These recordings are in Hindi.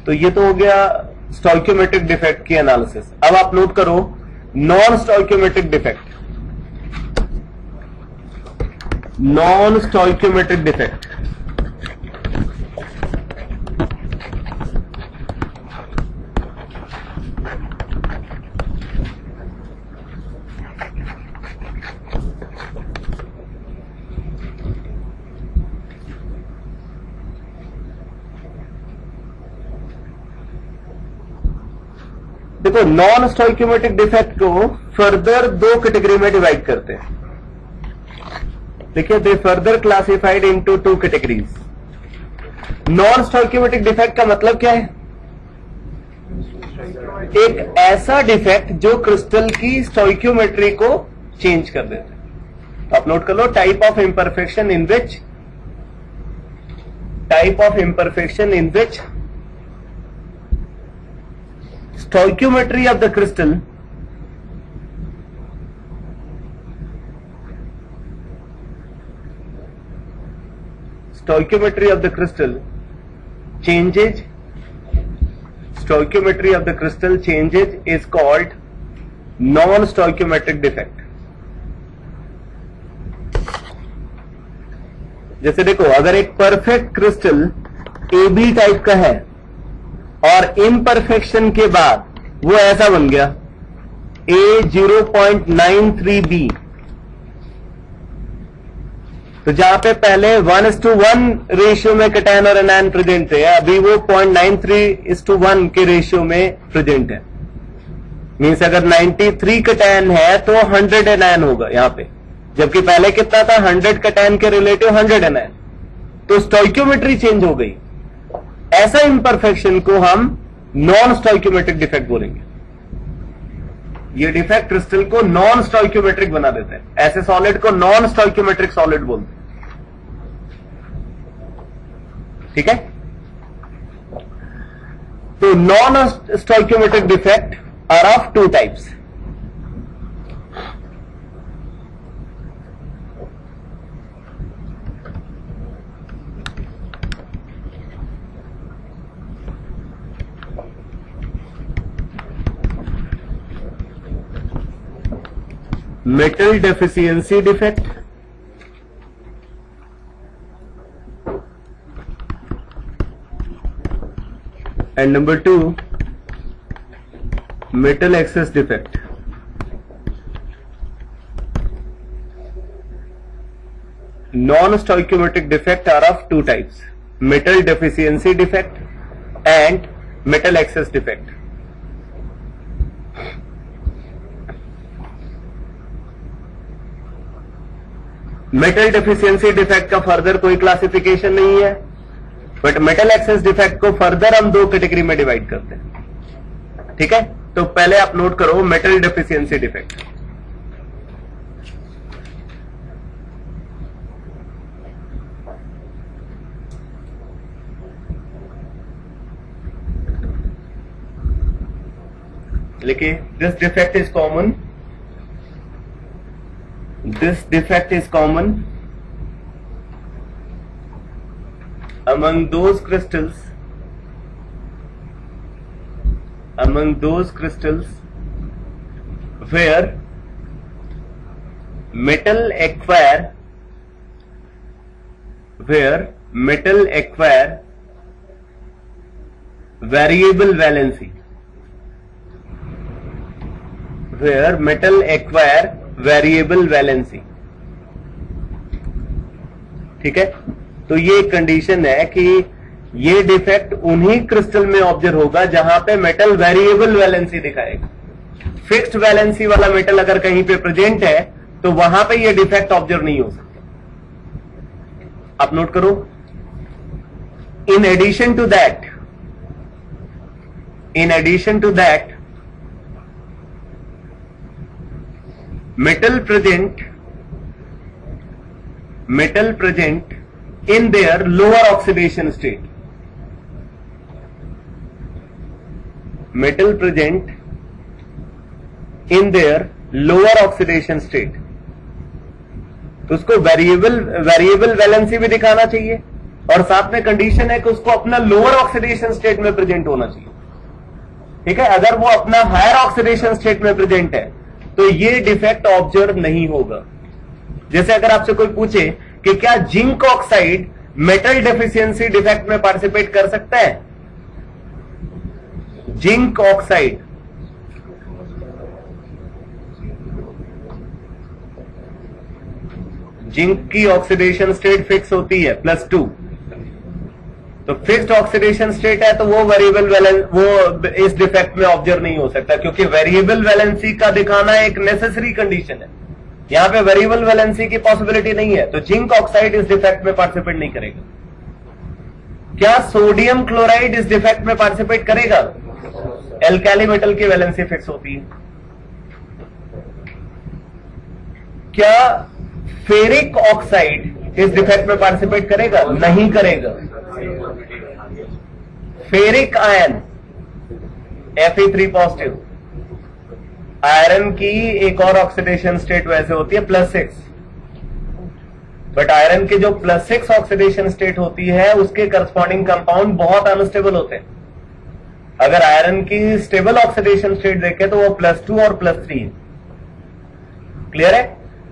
तो ये तो हो गया स्टोइकियोमेट्रिक डिफेक्ट की एनालिसिस। अब आप नोट करो non stoichiometric defect. Non stoichiometric defect देखो, नॉन स्टोइकियोमेट्रिक डिफेक्ट को फर्दर दो कैटेगरी में डिवाइड करते हैं। देखिए, दे further classified into two categories. Non stoichiometric defect का मतलब क्या है? एक ऐसा डिफेक्ट जो क्रिस्टल की स्टोइकियोमेट्री को चेंज कर देता है। तो आप नोट कर लो, type of imperfection in which stoichiometry of the crystal changes is called non-stoichiometric defect। जैसे देखो, अगर एक परफेक्ट क्रिस्टल AB टाइप का है और इम्परफेक्शन के बाद वो ऐसा बन गया A0.93B, तो जहां पे पहले 1:1 रेशियो में कैटायन और एनायन प्रेजेंट थे, अभी वो 0.93:1 के रेशियो में प्रेजेंट है। मीन्स अगर 93 कैटायन है तो 100 एनायन होगा यहां पे, जबकि पहले कितना था? 100 कैटायन के रिलेटिव 100 एनायन। तो स्टोइकियोमेट्री चेंज हो गई। ऐसा इंपरफेक्शन को हम नॉन स्टोइकियोमेट्रिक डिफेक्ट बोलेंगे। ये डिफेक्ट क्रिस्टल को नॉन स्टोइकियोमेट्रिक बना देते हैं। ऐसे सॉलिड को नॉन स्टोइकियोमेट्रिक सॉलिड बोलते हैं। ठीक है? तो non stoichiometric defect are of two types. metal deficiency defect and number 2 metal excess defect। non-stoichiometric defect are of two types: metal deficiency defect and metal excess defect। Metal deficiency defect का फर्दर कोई क्लासिफिकेशन नहीं है, बट मेटल एक्सेस डिफेक्ट को फर्दर हम दो कैटेगरी में डिवाइड करते हैं। ठीक है? तो पहले आप नोट करो मेटल डेफिशिएंसी डिफेक्ट। लिखिए, this defect is common. This defect is common among those crystals where metal acquire variable valency, variable valency. ठीक है? तो ये एक कंडीशन है कि ये डिफेक्ट उन्हीं क्रिस्टल में ऑब्जर्व होगा जहां पे मेटल वेरिएबल वैलेंसी दिखाएगा। फिक्स्ड वैलेंसी वाला मेटल अगर कहीं पे प्रेजेंट है तो वहां पे ये डिफेक्ट ऑब्जर्व नहीं हो सकता। आप नोट करो, in addition to that metal present in their lower oxidation state, तो उसको वेरिएबल वैलेंसी भी दिखाना चाहिए और साथ में कंडीशन है कि उसको अपना लोअर ऑक्सीडेशन स्टेट में प्रेजेंट होना चाहिए। ठीक है, अगर वो अपना हायर ऑक्सीडेशन स्टेट में प्रेजेंट है तो ये डिफेक्ट ऑब्जर्व नहीं होगा। जैसे अगर आपसे कोई पूछे कि क्या zinc oxide metal deficiency defect में पार्टिसिपेट कर सकता है? जिंक ऑक्साइड, जिंक की ऑक्सीडेशन स्टेट फिक्स होती है +2, तो फिक्स्ड ऑक्सीडेशन स्टेट है तो वो वेरिएबल वैलेंस वो इस डिफेक्ट में ऑब्जर्व नहीं हो सकता, क्योंकि वेरिएबल वैलेंसी का दिखाना एक नेसेसरी कंडीशन है। यहां पे वेरिएबल वैलेंसी की पॉसिबिलिटी नहीं है, तो जिंक ऑक्साइड इस डिफेक्ट में पार्टिसिपेट नहीं करेगा। क्या सोडियम क्लोराइड इस डिफेक्ट में पार्टिसिपेट करेगा? एल्कैली मेटल की वैलेंसी फिक्स होती है। क्या फेरिक ऑक्साइड इस डिफेक्ट में पार्टिसिपेट करेगा? नहीं करेगा। Ferric ion Fe3 positive, iron की एक और ऑक्सीडेशन स्टेट वैसे होती है +6, बट आयरन की जो +6 ऑक्सीडेशन स्टेट होती है उसके करस्पॉन्डिंग कंपाउंड बहुत अनस्टेबल होते हैं। अगर आयरन की स्टेबल ऑक्सीडेशन स्टेट देखें तो वो +2 और +3 है। क्लियर है?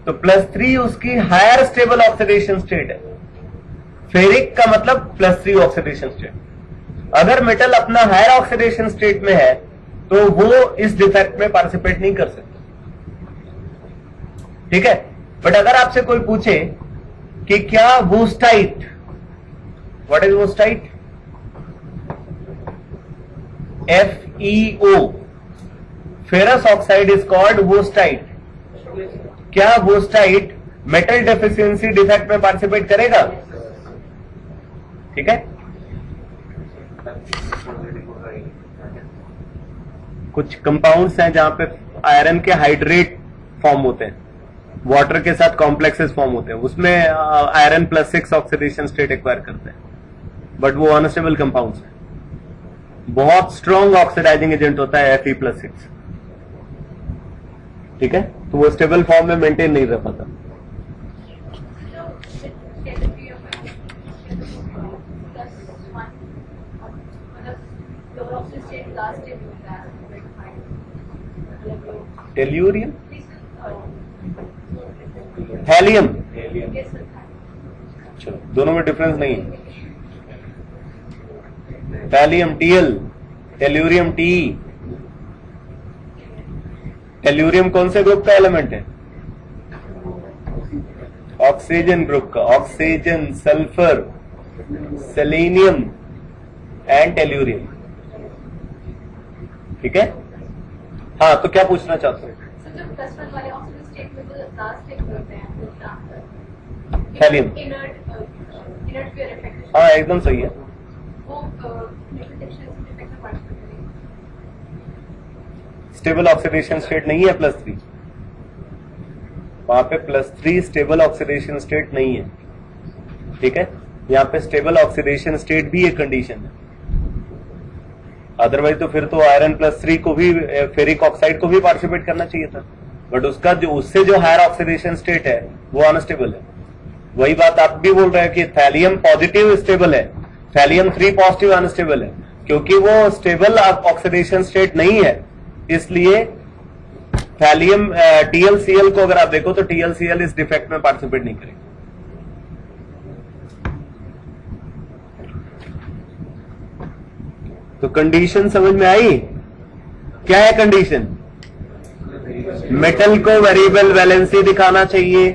तो +3 उसकी हायर स्टेबल ऑक्सीडेशन स्टेट है। फेरिक का मतलब +3 ऑक्सीडेशन स्टेट। अगर मेटल अपना हायर ऑक्सीडेशन स्टेट में है तो वो इस डिफेक्ट में पार्टिसिपेट नहीं कर सकता। ठीक है, बट अगर आपसे कोई पूछे कि क्या wustite, what is wustite? FeO, ferrous oxide is called wustite. क्या वूस्टाइट मेटल डेफिशिएंसी डिफेक्ट में पार्टिसिपेट करेगा? ठीक है, कुछ कंपाउंड्स हैं जहां पे आयरन के हाइड्रेट फॉर्म होते हैं, वाटर के साथ कॉम्प्लेक्सेस फॉर्म होते हैं, उसमें आयरन +6 ऑक्सीडेशन स्टेट एक्वायर करते हैं, बट वो अनस्टेबल कंपाउंड्स हैं। बहुत स्ट्रॉन्ग ऑक्सीडाइजिंग एजेंट होता है Fe+6। ठीक है, तो वो स्टेबल फॉर्म में मेंटेन नहीं रह पाता। टेल्यूरियम, हेलियम, चलो दोनों में डिफरेंस नहीं है। Helium Tl, tellurium Te। Tellurium कौन से ग्रुप का एलिमेंट है? ऑक्सीजन ग्रुप का। Oxygen, sulphur, selenium and tellurium. ठीक है, हाँ, तो क्या पूछना चाहते हो? हेलियम, हाँ एकदम सही है। स्टेबल ऑक्सीडेशन स्टेट नहीं है +3, वहां पे +3 स्टेबल ऑक्सीडेशन स्टेट नहीं है। ठीक है, यहाँ पे स्टेबल ऑक्सीडेशन स्टेट भी एक कंडीशन है, अदरवाइज तो फिर तो आयरन +3 को भी, फेरिक ऑक्साइड को भी पार्टिसिपेट करना चाहिए था, बट उसका जो उससे जो हायर ऑक्सीडेशन स्टेट है वो अनस्टेबल है। वही बात आप भी बोल रहे हैं कि थैलियम पॉजिटिव स्टेबल है, थैलियम 3 पॉजिटिव अनस्टेबल है, क्योंकि वो स्टेबल ऑक्सीडेशन स्टेट नहीं है, इसलिए थैलियम TlCl को अगर आप देखो तो TlCl इस डिफेक्ट में पार्टिसिपेट नहीं करेगा। तो कंडीशन समझ में आई? क्या है कंडीशन? मेटल को वेरिएबल वैलेंसी दिखाना चाहिए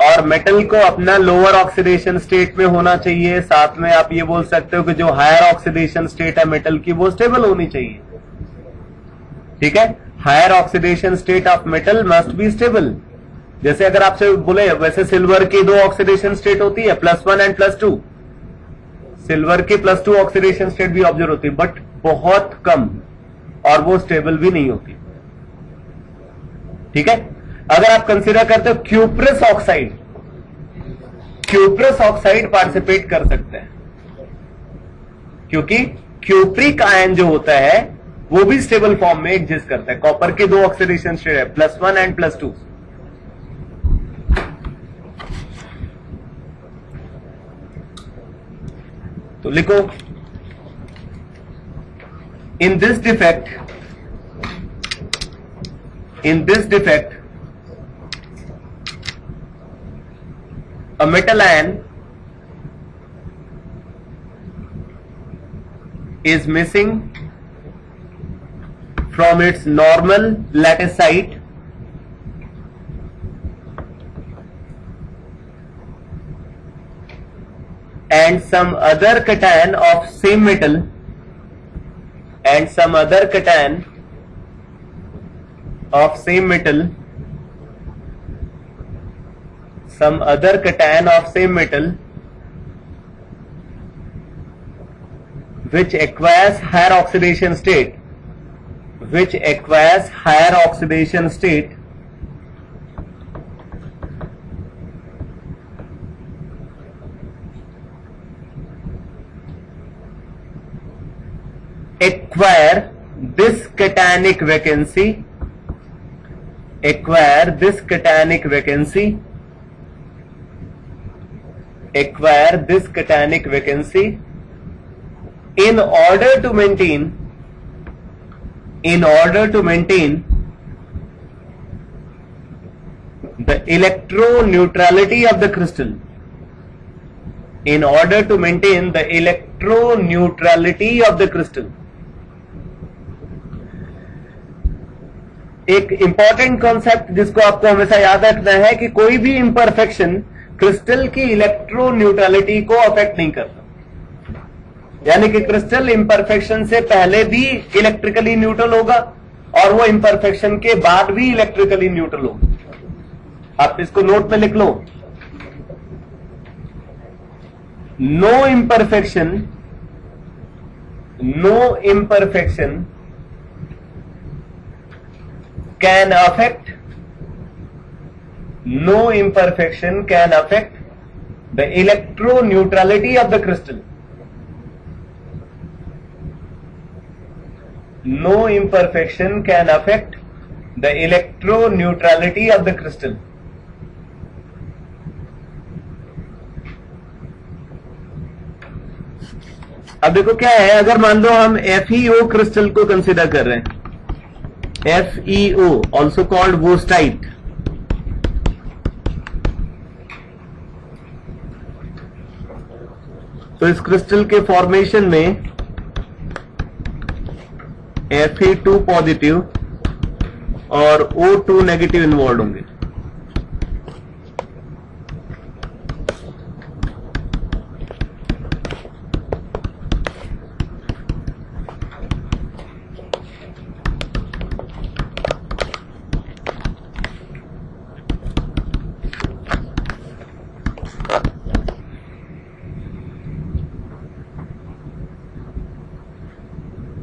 और मेटल को अपना लोअर ऑक्सीडेशन स्टेट में होना चाहिए। साथ में आप ये बोल सकते हो कि जो हायर ऑक्सीडेशन स्टेट है मेटल की वो स्टेबल होनी चाहिए। ठीक है, higher oxidation state of metal must be stable. जैसे अगर आपसे बोले, वैसे सिल्वर की 2 ऑक्सीडेशन स्टेट होती है, +1 एंड +2। सिल्वर की +2 ऑक्सीडेशन स्टेट भी ऑब्जर्व होती है, बट बहुत कम, और वो स्टेबल भी नहीं होती। ठीक है, अगर आप कंसीडर करते हो cuprous oxide, cuprous oxide participate कर सकते हैं, क्योंकि क्यूप्रिक आयन जो होता है वो भी स्टेबल फॉर्म में एग्जिस्ट करता है। कॉपर की 2 ऑक्सीडेशन स्टेट है, +1 एंड +2। तो लिखो, in this defect a metal ion is missing from its normal lattice site and some other cation of same metal which acquires higher oxidation state acquire this cationic vacancy in order to maintain the electroneutrality of the crystal. एक इंपॉर्टेंट कॉन्सेप्ट जिसको आपको हमेशा याद रखना है कि कोई भी इंपरफेक्शन क्रिस्टल की इलेक्ट्रोन्यूट्रलिटी को अफेक्ट नहीं करता, यानी कि क्रिस्टल इंपरफेक्शन से पहले भी इलेक्ट्रिकली न्यूट्रल होगा और वो इंपरफेक्शन के बाद भी इलेक्ट्रिकली न्यूट्रल होगा। आप इसको नोट में लिख लो, no imperfection can affect the electroneutrality of the crystal. No imperfection can affect the electroneutrality of the crystal. अब देखो क्या है, अगर मान लो हम FeO क्रिस्टल को कंसीडर कर रहे हैं, FeO ऑल्सो कॉल्ड वोस्टाइट, तो इस क्रिस्टल के फॉर्मेशन में Fe2 पॉजिटिव और O2 नेगेटिव इन्वॉल्व होंगे।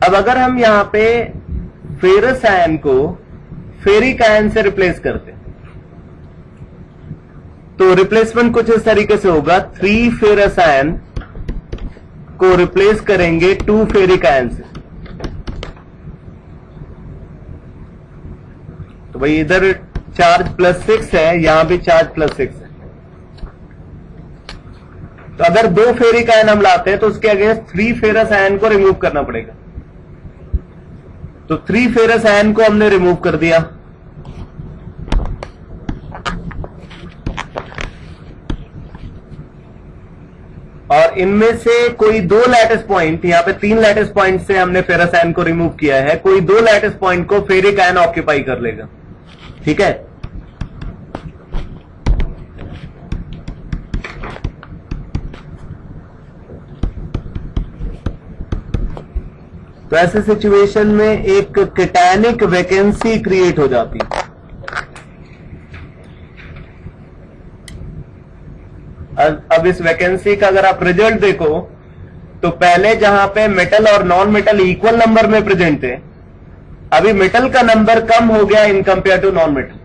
अब अगर हम यहां पे फेरस आयन को फेरिक आयन से रिप्लेस करते हैं तो रिप्लेसमेंट कुछ इस तरीके से होगा, 3 फेरस आयन को रिप्लेस करेंगे 2 फेरिक आयन से। तो भाई इधर चार्ज +6 है, यहां भी चार्ज +6 है, तो अगर 2 फेरिक आयन हम लाते हैं तो उसके अगेंस्ट 3 फेरस आयन को रिमूव करना पड़ेगा। तो 3 फेरस आयन को हमने रिमूव कर दिया, और इनमें से कोई 2 लैटिस पॉइंट, यहां पे 3 लैटिस पॉइंट से हमने फेरस आयन को रिमूव किया है, कोई 2 लैटिस पॉइंट को फेरिक आयन ऑक्यूपाई कर लेगा। ठीक है, तो ऐसे सिचुएशन में एक कैटायनिक वैकेंसी क्रिएट हो जाती है। अब इस वैकेंसी का अगर आप रिजल्ट देखो तो पहले जहां पे मेटल और नॉन मेटल इक्वल नंबर में प्रेजेंट थे, अभी मेटल का नंबर कम हो गया in compare to non metal.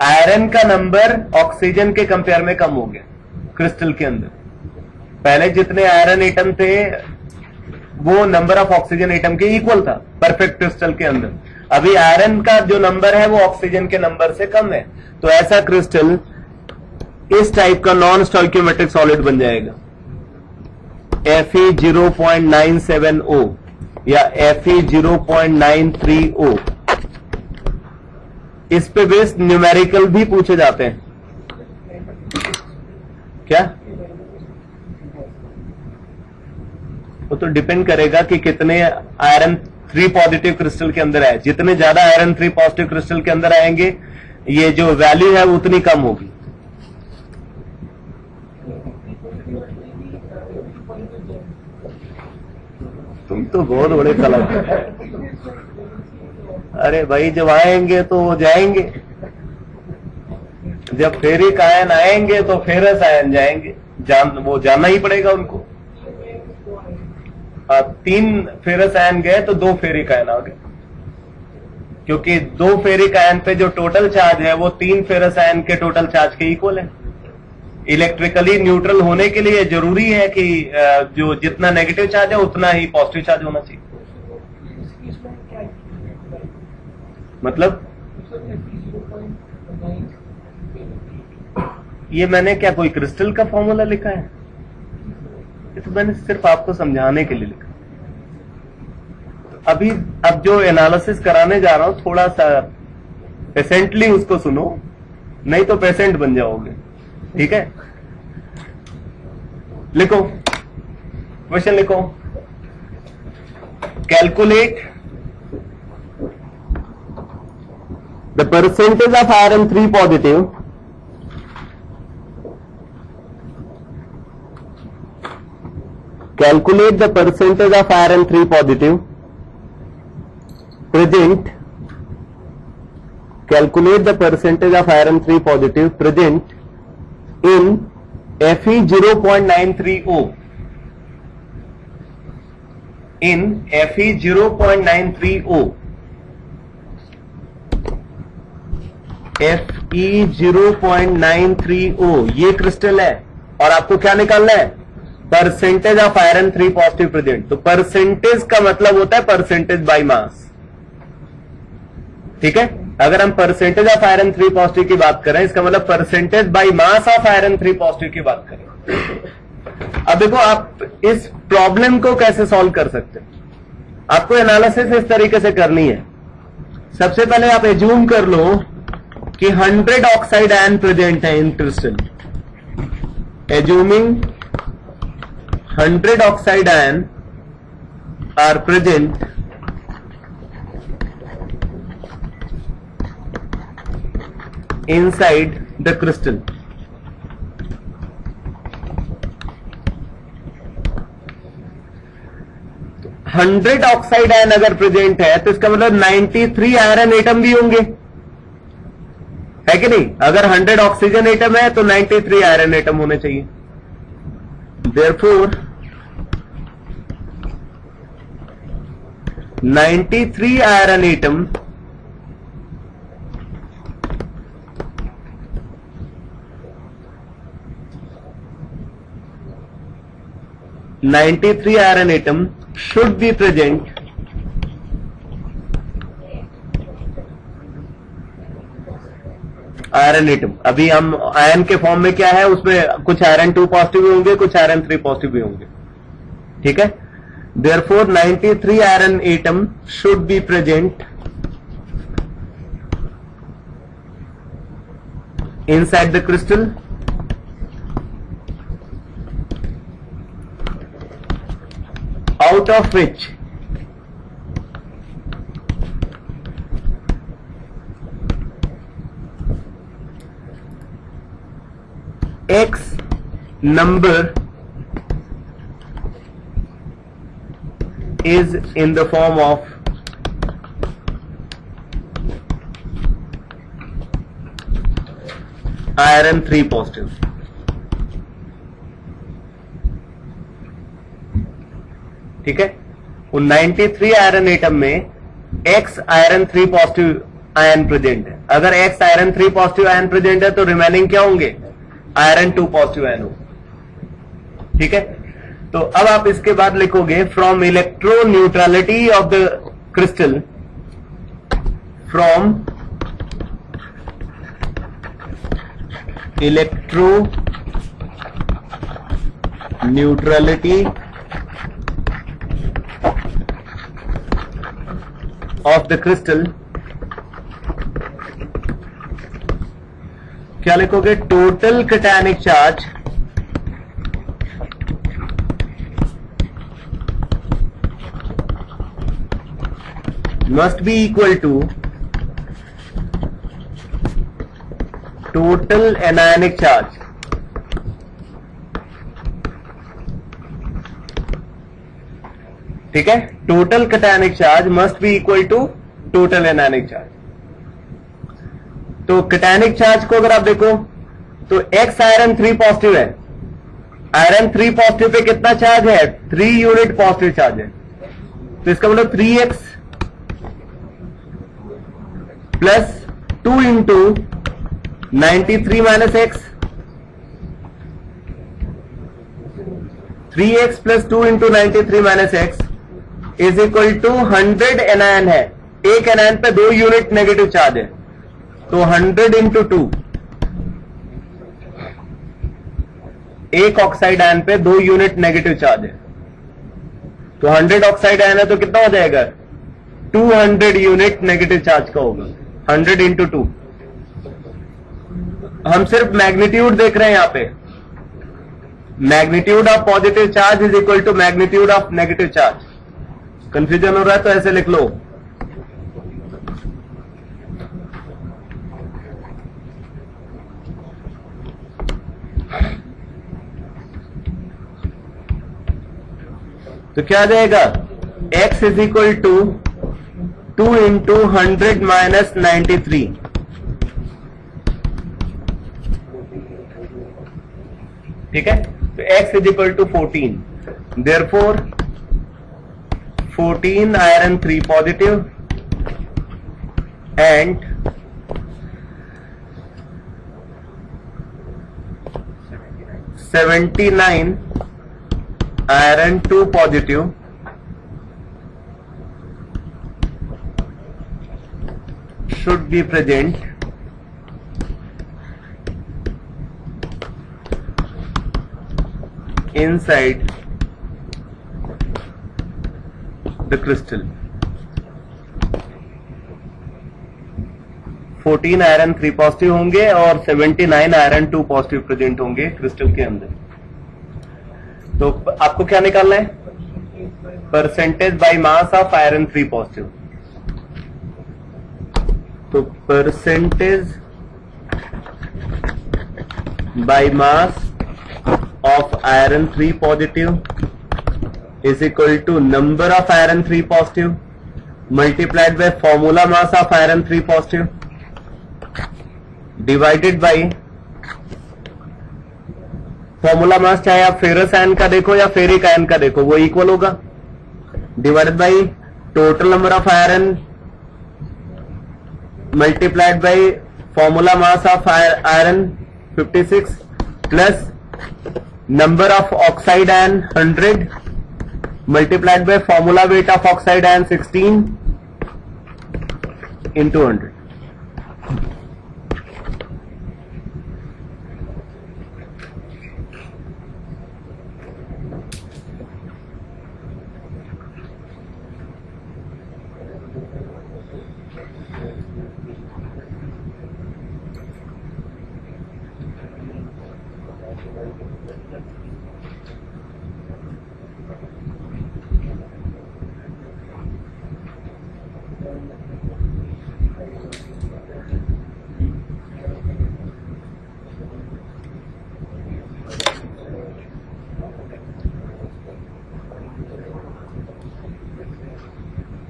Iron का नंबर ऑक्सीजन के कंपेयर में कम हो गया क्रिस्टल के अंदर। पहले जितने आयरन एटम थे वो नंबर ऑफ ऑक्सीजन एटम के इक्वल था परफेक्ट क्रिस्टल के अंदर, अभी आयरन का जो नंबर है वो ऑक्सीजन के नंबर से कम है। तो ऐसा क्रिस्टल इस टाइप का नॉन स्टोइकियोमेट्रिक सॉलिड बन जाएगा। Fe0.970 या Fe0.930, इस पे बेस्ड न्यूमेरिकल भी पूछे जाते हैं क्या? वो तो डिपेंड करेगा कि कितने आयरन 3 पॉजिटिव क्रिस्टल के अंदर है। जितने ज्यादा आयरन 3 पॉजिटिव क्रिस्टल के अंदर आएंगे, ये जो वैल्यू है उतनी कम होगी। तुम तो बहुत बड़े कलाकार। अरे भाई, जब आएंगे तो वो जाएंगे, जब फेरिक आयन आएंगे तो फेरस आयन जाएंगे, वो जाना ही पड़ेगा उनको। 3 फेरस आयन गए तो 2 फेरिक आयन आ गए, क्योंकि 2 फेरिक आयन पे जो टोटल चार्ज है वो 3 फेरस आयन के टोटल चार्ज के इक्वल है। इलेक्ट्रिकली न्यूट्रल होने के लिए जरूरी है कि जो जितना नेगेटिव चार्ज है उतना ही पॉजिटिव चार्ज होना चाहिए। मतलब ये मैंने क्या कोई क्रिस्टल का फॉर्मूला लिखा है? ये तो मैंने सिर्फ आपको समझाने के लिए लिखा। अभी अब जो एनालिसिस कराने जा रहा हूं, थोड़ा सा पेशेंटली उसको सुनो, नहीं तो पेशेंट बन जाओगे। ठीक है, लिखो, क्वेश्चन लिखो। Calculate the percentage of iron 3 positive calculate the percentage of iron 3 positive present, calculate the percentage of iron 3 positive present in Fe0.930, in Fe0.930, Fe0.930 ये क्रिस्टल है, और आपको क्या निकालना है? Percentage of iron 3 positive present. तो परसेंटेज का मतलब होता है परसेंटेज बाय मास। ठीक है, अगर हम परसेंटेज ऑफ आयरन 3 पॉजिटिव की बात करें, इसका मतलब percentage by mass of iron 3 positive की बात करें। अब देखो, आप इस प्रॉब्लम को कैसे सॉल्व कर सकते हैं? आपको एनालिसिस इस तरीके से करनी है। सबसे पहले आप एज्यूम कर लो कि 100 ऑक्साइड आयन प्रेजेंट है इन crystal. Assuming 100 oxide ion are present inside the crystal. तो 100 ऑक्साइड आयन अगर प्रेजेंट है तो इसका मतलब 93 आयरन एटम भी होंगे, है कि नहीं? अगर 100 ऑक्सीजन एटम है तो 93 आयरन एटम होने चाहिए। Therefore 93 iron atom should be present iron atom. अभी हम आयन के फॉर्म में क्या है, उसमें कुछ आयरन 2 पॉजिटिव भी होंगे, कुछ आयरन 3 पॉजिटिव भी होंगे। ठीक है, therefore 93 iron atom should be present inside the crystal, out of which X number is in the form of iron 3 positive. ठीक है, उन 93 आयरन एटम में X iron 3 positive ion present है। अगर X iron 3 positive ion present है तो रिमेनिंग क्या होंगे? आयरन 2 पॉजिटिव आयन हो। ठीक है, तो अब आप इसके बाद लिखोगे from electro neutrality of the crystal, from electro neutrality of the crystal, क्या लिखोगे? Total cationic charge must be equal to total anionic charge. ठीक है, total cationic charge must be equal to total anionic charge. तो कैटायनिक चार्ज को अगर आप देखो तो X आयरन 3 पॉजिटिव है. आयरन 3 पॉजिटिव पे कितना चार्ज है? 3 यूनिट पॉजिटिव चार्ज है. तो इसका मतलब 3x plus 2 into 93 minus x, 3x plus 2 into 93 minus x is equal to 100 anion है. एक एनायन पे 2 यूनिट नेगेटिव चार्ज है, तो 100 इंटू 2. एक ऑक्साइड आयन पे 2 यूनिट नेगेटिव चार्ज है, तो 100 ऑक्साइड आयन है तो कितना हो जाएगा? 200 यूनिट नेगेटिव चार्ज का होगा. 100 इंटू 2. हम सिर्फ मैग्नीट्यूड देख रहे हैं यहां पे. Magnitude of positive charge is equal to magnitude of negative charge. Confusion हो रहा है तो ऐसे लिख लो. तो क्या आ जाएगा? x is equal to 2 into 100 minus 93. ठीक है, तो x is equal to 14. Therefore 14 iron 3 positive and 79 iron 2 positive should be present inside the crystal. 14 iron 3 positive होंगे और 79 आयरन 2 पॉजिटिव प्रेजेंट होंगे क्रिस्टल के अंदर. तो आपको क्या निकालना है? Percentage by mass of iron 3 positive. तो percentage by mass of iron 3 positive is equal to number of iron 3 positive multiplied by formula mass of iron 3 positive divided by formula mass, चाहे आप फेरस आयन का देखो या फेरिक आयन का देखो, वो इक्वल होगा, divided by total number of iron multiplied by formula mass of iron 56 plus number of oxide ion 100 multiplied by formula weight of oxide ion 16 into 100.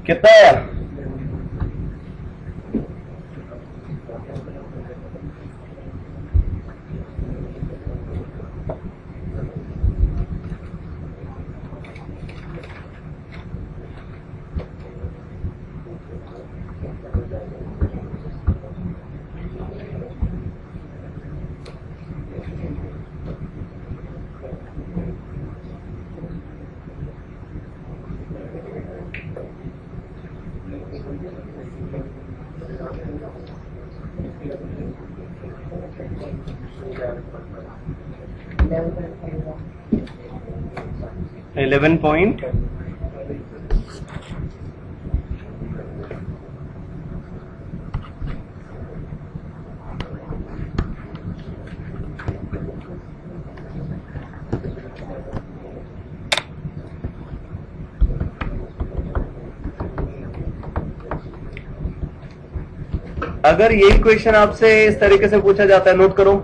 कितना है? अगर यही क्वेश्चन आपसे इस तरीके से पूछा जाता है, नोट करो,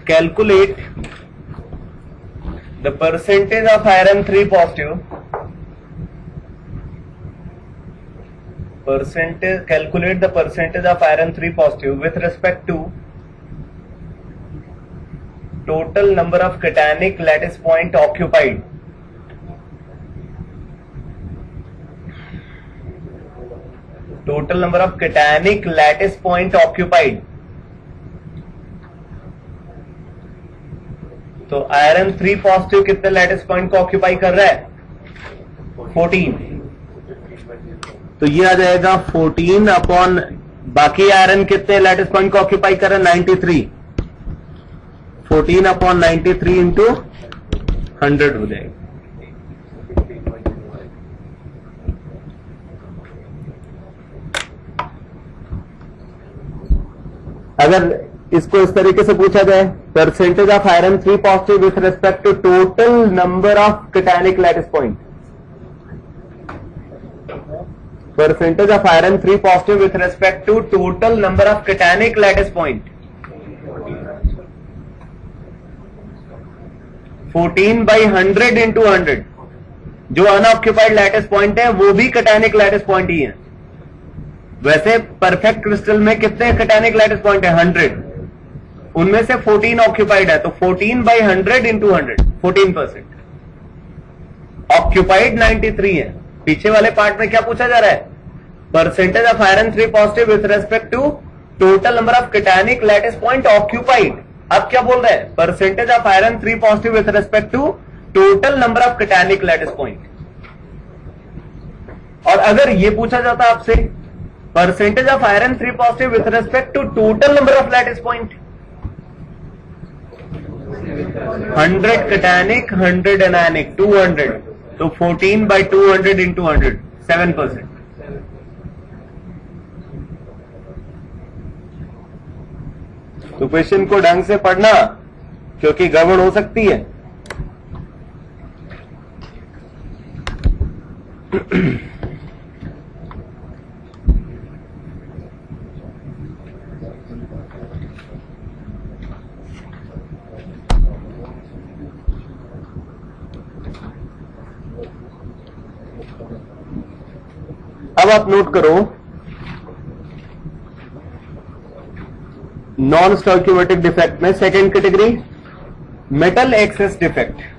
calculate the percentage of iron 3 positive, calculate the percentage of iron 3 positive with respect to total number of cationic lattice point occupied. Total number of cationic lattice point occupied. तो आयरन 3 पॉजिटिव कितने लैटिस पॉइंट को ऑक्यूपाई कर रहा है? 14। तो ये आ जाएगा 14 अपॉन बाकी आयरन कितने लैटिस पॉइंट को ऑक्यूपाई कर रहा है? 93। 14 अपॉन 93 इंटू 100 हो जाएगा। अगर इसको इस तरीके से पूछा जाए, percentage of iron 3 positive with respect to total number of cationic lattice point, percentage of iron 3 positive with respect to total number of cationic lattice point, 14 by 100 into 100। जो अनऑक्यूपाइड लैटिस पॉइंट है वो भी कैटायनिक लैटिस पॉइंट ही है। वैसे परफेक्ट क्रिस्टल में कितने कैटायनिक लैटिस पॉइंट है? 100, उनमें से 14 ऑक्यूपाइड है, तो 14 by 100 into 100, 14%। ऑक्यूपाइड 93 है। पीछे वाले पार्ट में क्या पूछा जा रहा है? Percentage of iron 3 positive with respect to total number of cationic lattice point occupied. अब क्या बोल रहे हैं? Percentage of iron 3 positive with respect to total number of cationic lattice point. और अगर ये पूछा जाता आपसे percentage of iron 3 positive with respect to total number of lattice point, 100 cationic 100 anionic 200, तो 14 by 200 into 100, 7%। तो क्वेश्चन को ढंग से पढ़ना, क्योंकि गड़बड़ हो सकती है। अब आप नोट करो, नॉन स्टोइकियोमेट्रिक डिफेक्ट में second category metal access defect.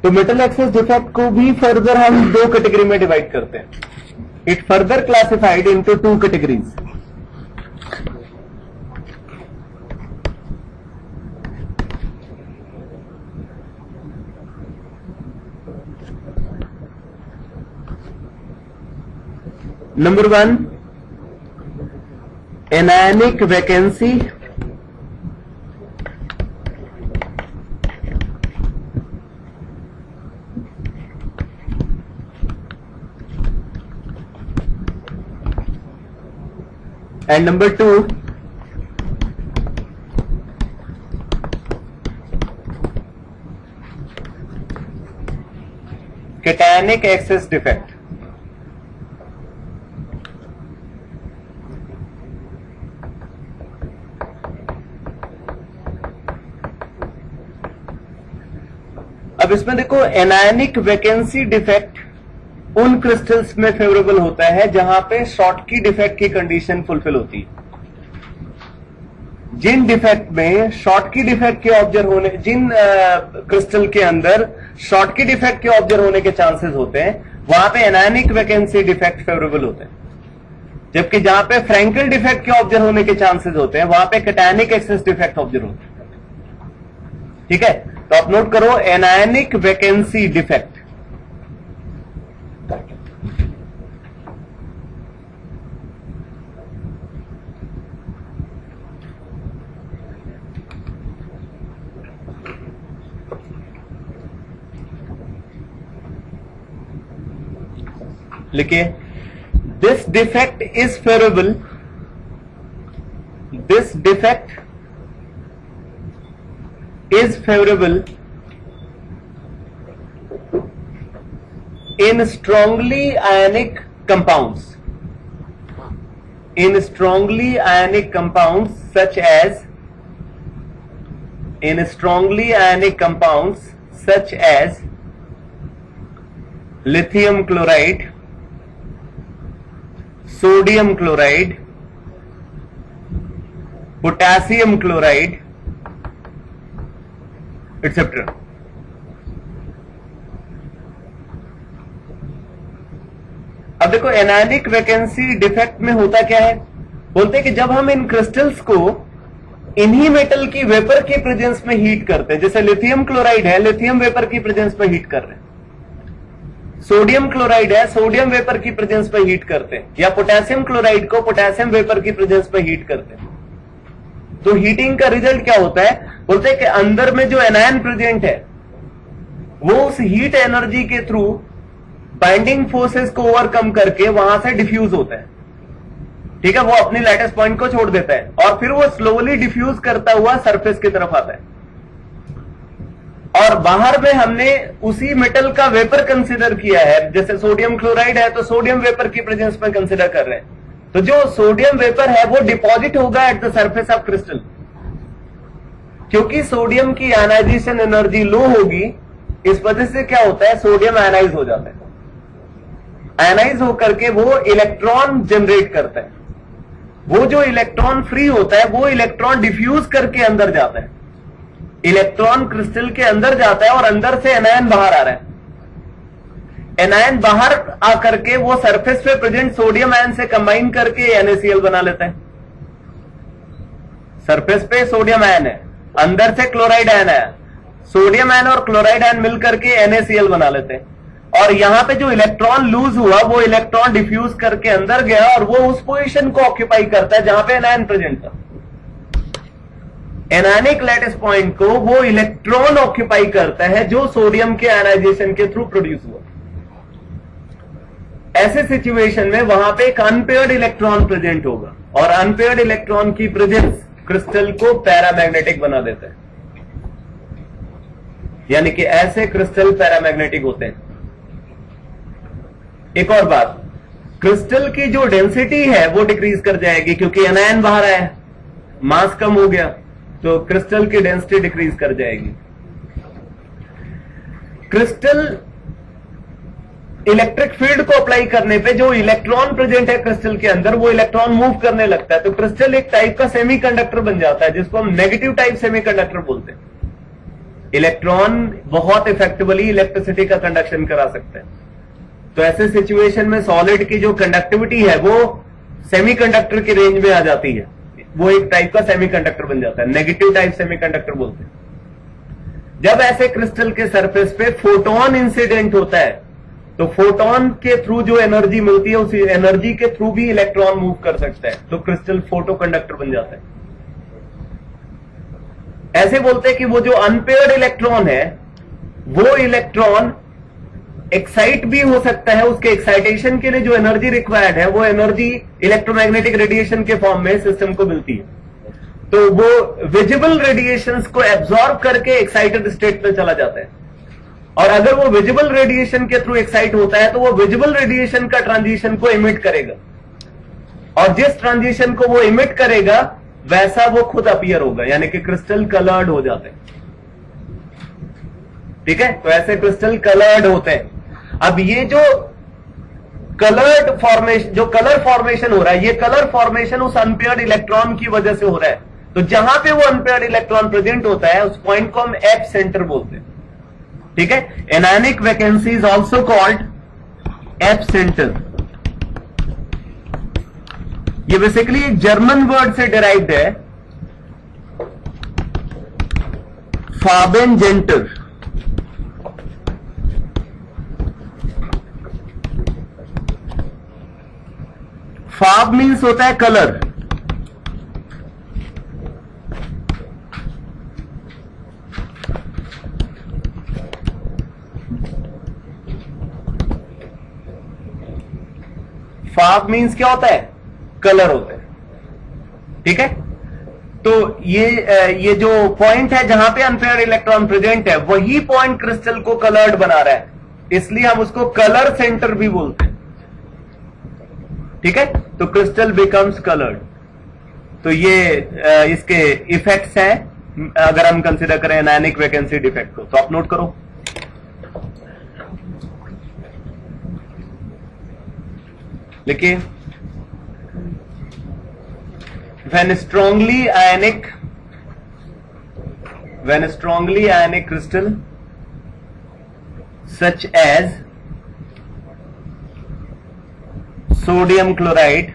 तो मेटल एक्सेस डिफेक्ट को भी फर्दर हम दो कैटेगरी में डिवाइड करते हैं। It further classified into 2 categories. Number 1, anionic vacancy, and number 2, cationic excess defect। अब इसमें देखो, एनायनिक वैकेंसी डिफेक्ट उन क्रिस्टल्स में फेवरेबल होता है जहां पे शॉर्टकी डिफेक्ट की कंडीशन फुलफिल होती है। जिन डिफेक्ट में शॉर्टकी डिफेक्ट के ऑब्जर्व होने, जिन क्रिस्टल के अंदर शॉर्टकी डिफेक्ट के ऑब्जर्व होने के चांसेस होते हैं, वहां पे एनायनिक वैकेंसी डिफेक्ट फेवरेबल होते हैं। जबकि जहां पे फ्रैंकल डिफेक्ट के ऑब्जर्व होने के चांसेस होते हैं, वहां पे कैटायनिक एक्सेस डिफेक्ट ऑब्जर्व होते हैं। ठीक है, तो आप नोट करो, एनायनिक वैकेंसी डिफेक्ट। लिखिए, this defect is favourable, this defect is favourable in strongly ionic compounds, in strongly ionic compounds such as, in strongly ionic compounds such as lithium chloride, sodium chloride, potassium chloride, etc. अब देखो, एनायनिक वैकेंसी डिफेक्ट में होता क्या है, बोलते हैं कि जब हम इन क्रिस्टल्स को इन्हीं मेटल की वेपर की प्रेजेंस में हीट करते हैं, जैसे लिथियम क्लोराइड है, लिथियम वेपर की प्रेजेंस में हीट कर रहे हैं, सोडियम क्लोराइड है, सोडियम वेपर की प्रेजेंस में हीट करते हैं, या पोटेशियम क्लोराइड को पोटेशियम वेपर की प्रेजेंस में हीट करते हैं, तो हीटिंग का रिजल्ट क्या होता है, बोलते हैं कि अंदर में जो एनायन प्रेजेंट है वो उस हीट एनर्जी के थ्रू बाइंडिंग फोर्सेस को ओवरकम करके वहां से डिफ्यूज होता है, ठीक है, वो अपनी लैटिस पॉइंट को छोड़ देता है और फिर वो स्लोली डिफ्यूज करता हुआ सरफेस की तरफ आता है, और बाहर में हमने उसी मेटल का वेपर कंसीडर किया है, जैसे सोडियम क्लोराइड है तो सोडियम वेपर की प्रेजेंस में कंसीडर कर रहे हैं, तो जो सोडियम वेपर है वो डिपॉजिट होगा at the surface of crystal, क्योंकि सोडियम की आयनाइजेशन एनर्जी लो होगी, इस वजह से क्या होता है, सोडियम आयनाइज हो जाता है, आयनाइज होकर के वो इलेक्ट्रॉन जनरेट करता है, वो जो इलेक्ट्रॉन फ्री होता है वो इलेक्ट्रॉन डिफ्यूज करके अंदर जाता है, इलेक्ट्रॉन क्रिस्टल के अंदर जाता है और अंदर से एनायन बाहर आ रहा है, एनायन बाहर आकर के वो सरफेस पे प्रेजेंट सोडियम आयन से कंबाइन करके NaCl बना लेता है, सरफेस पे सोडियम आयन है, अंदर से क्लोराइड आयन है, सोडियम आयन और क्लोराइड आयन मिलकर के NaCl बना लेते हैं, और यहां पे जो इलेक्ट्रॉन लूज हुआ वो इलेक्ट्रॉन डिफ्यूज करके अंदर गया और वो उस पोजीशन को ऑक्यूपाई करता है जहां पे एनायन प्रेजेंट था, एनायनिक लैटिस पॉइंट को वो इलेक्ट्रॉन ऑक्यूपाई करता है जो सोडियम के आयनाइजेशन के थ्रू प्रोड्यूस हुआ। ऐसे सिचुएशन में वहां पे एक अनपेयर्ड इलेक्ट्रॉन प्रेजेंट होगा, और अनपेयर्ड इलेक्ट्रॉन की प्रेजेंस क्रिस्टल को पैरामैग्नेटिक बना देता है, यानी कि ऐसे क्रिस्टल पैरामैग्नेटिक होते हैं। एक और बात, क्रिस्टल की जो डेंसिटी है वो डिक्रीज कर जाएगी, क्योंकि एनायन बाहर आया, मास कम हो गया, तो क्रिस्टल की डेंसिटी डिक्रीज कर जाएगी। क्रिस्टल इलेक्ट्रिक फील्ड को अप्लाई करने पे जो इलेक्ट्रॉन प्रेजेंट है क्रिस्टल के अंदर वो इलेक्ट्रॉन मूव करने लगता है, तो क्रिस्टल एक टाइप का सेमीकंडक्टर बन जाता है, जिसको हम नेगेटिव टाइप सेमीकंडक्टर बोलते हैं। इलेक्ट्रॉन बहुत इफेक्टिवली इलेक्ट्रिसिटी का कंडक्शन करा सकते हैं, तो ऐसे सिचुएशन में सॉलिड की जो कंडक्टिविटी है वो सेमीकंडक्टर की रेंज में आ जाती है, वो एक टाइप का सेमीकंडक्टर बन जाता है, नेगेटिव टाइप सेमीकंडक्टर बोलते हैं। जब ऐसे क्रिस्टल के सरफेस पे फोटोन इंसिडेंट होता है तो फोटोन के थ्रू जो एनर्जी मिलती है उसी एनर्जी के थ्रू भी इलेक्ट्रॉन मूव कर सकता है, तो क्रिस्टल फोटो कंडक्टर बन जाता है। ऐसे बोलते हैं कि वो जो अनपेयर्ड इलेक्ट्रॉन है वो इलेक्ट्रॉन एक्साइट भी हो सकता है, उसके एक्साइटेशन के लिए जो एनर्जी रिक्वायर्ड है वो एनर्जी इलेक्ट्रोमैग्नेटिक रेडिएशन के फॉर्म में सिस्टम को मिलती है, तो वो विजिबल रेडिएशंस को एब्जॉर्ब करके एक्साइटेड स्टेट में चला जाता है, और अगर वो विजिबल रेडिएशन के थ्रू एक्साइट होता है तो वो विजिबल रेडिएशन का ट्रांजिशन को इमिट करेगा, और जिस ट्रांजिशन को वो इमिट करेगा वैसा वो खुद अपीयर होगा, यानी कि क्रिस्टल कलर्ड हो जाते हैं। ठीक है, तो ऐसे क्रिस्टल कलर्ड होते हैं। अब ये जो कलर्ड फॉर्मेशन, जो कलर फॉर्मेशन हो रहा है, ये कलर फॉर्मेशन उस अनपेयर्ड इलेक्ट्रॉन की वजह से हो रहा है, तो जहां पे वो अनपेयर्ड इलेक्ट्रॉन प्रेजेंट होता है उस पॉइंट को हम एप सेंटर बोलते हैं। ठीक है, anionic vacancy is also called app centre. ये बेसिकली एक जर्मन वर्ड से डिराइव्ड है, फार्बेनजेंटर। फार्ब मीन्स होता है कलर, फाव मीन्स क्या होता है? कलर होता है। ठीक है, तो ये जो पॉइंट है जहां पे अनपेयर्ड इलेक्ट्रॉन प्रेजेंट है, वही पॉइंट क्रिस्टल को कलर्ड बना रहा है, इसलिए हम उसको कलर सेंटर भी बोलते हैं। ठीक है, तो क्रिस्टल बिकम्स कलर्ड। तो ये इसके इफेक्ट्स हैं अगर हम कंसीडर करें एनायनिक वैकेंसी डिफेक्ट को। तो आप नोट करो, लिखिए, when strongly ionic crystal such as sodium chloride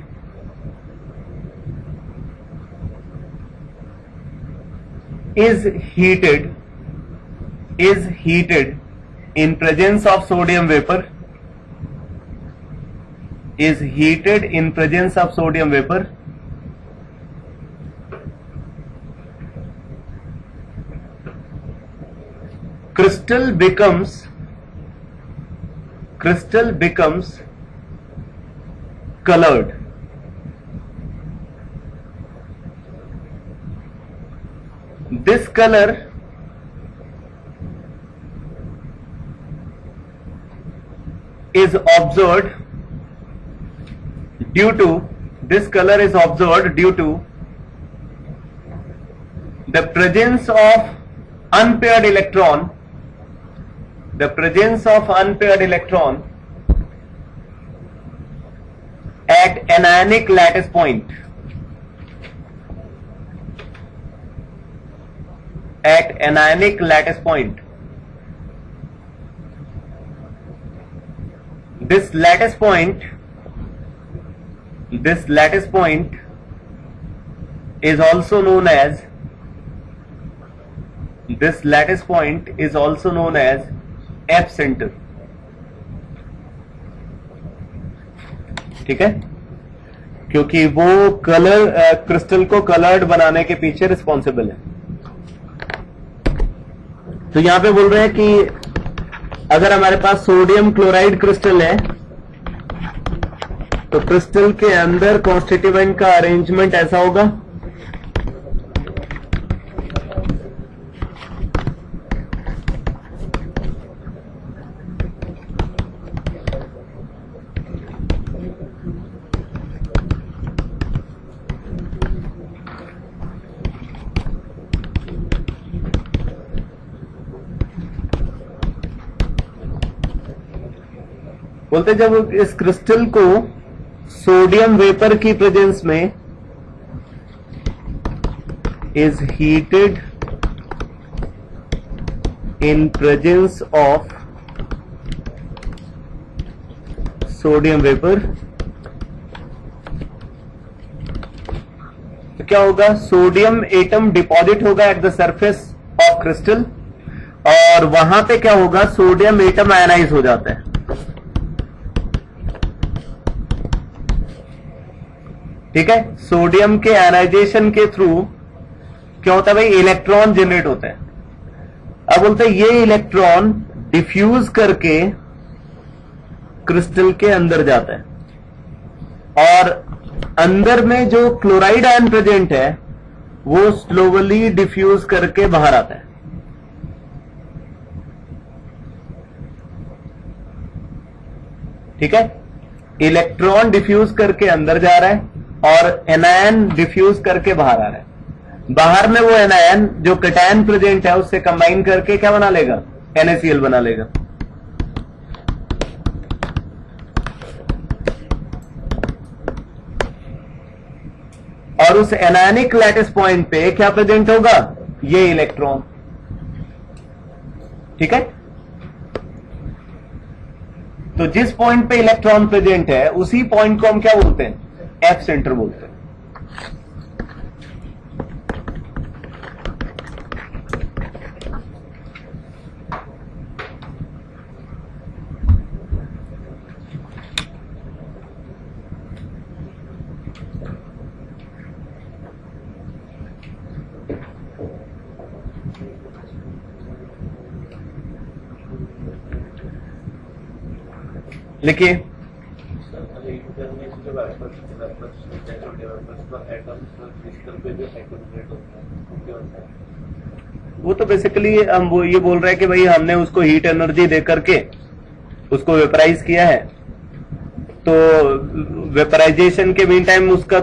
is heated in presence of sodium vapor, crystal becomes colored. This color is observed due to the presence of unpaired electron at anionic lattice point. This lattice point is also known as F center. ठीक है, क्योंकि वो कलर क्रिस्टल को कलर्ड बनाने के पीछे रिस्पॉन्सिबल है। तो यहां पे बोल रहे हैं कि अगर हमारे पास सोडियम क्लोराइड क्रिस्टल है तो क्रिस्टल के अंदर कॉन्स्टिट्यूएंट का अरेंजमेंट ऐसा होगा, बोलते जब इस क्रिस्टल को सोडियम वेपर की प्रेजेंस में is heated in presence of sodium vapour, तो क्या होगा? सोडियम एटम डिपॉजिट होगा at the surface of crystal और वहां पे क्या होगा? सोडियम एटम आयनाइज हो जाता है। ठीक है, सोडियम के आयनाइजेशन के थ्रू क्या होता है भाई? इलेक्ट्रॉन जनरेट होता है। अब बोलते हैं ये इलेक्ट्रॉन डिफ्यूज करके क्रिस्टल के अंदर जाता है और अंदर में जो क्लोराइड आयन प्रेजेंट है वो स्लोली डिफ्यूज करके बाहर आता है। ठीक है, इलेक्ट्रॉन डिफ्यूज करके अंदर जा रहा है और एनायन डिफ्यूज करके बाहर आ रहा है। बाहर में वो एनायन जो कैटायन प्रेजेंट है उससे कंबाइन करके क्या बना लेगा? NaCl बना लेगा। और उस एनायनिक लैटिस पॉइंट पे क्या प्रेजेंट होगा? ये इलेक्ट्रॉन। ठीक है, तो जिस पॉइंट पे इलेक्ट्रॉन प्रेजेंट है उसी पॉइंट को हम क्या बोलते हैं? F सेंटर बोलते हैं। लिखिए, हीट करने से जो वेपर्स नेचुरल डेवलपर्स का एटम्स क्रिस्टल पे जो एक्यूमुलेट होता है वो क्या होता है? वो तो बेसिकली हम वो ये बोल रहे हैं कि भाई हमने उसको हीट एनर्जी दे करके उसको वेपराइज किया है, तो वेपराइजेशन के मीन टाइम उसका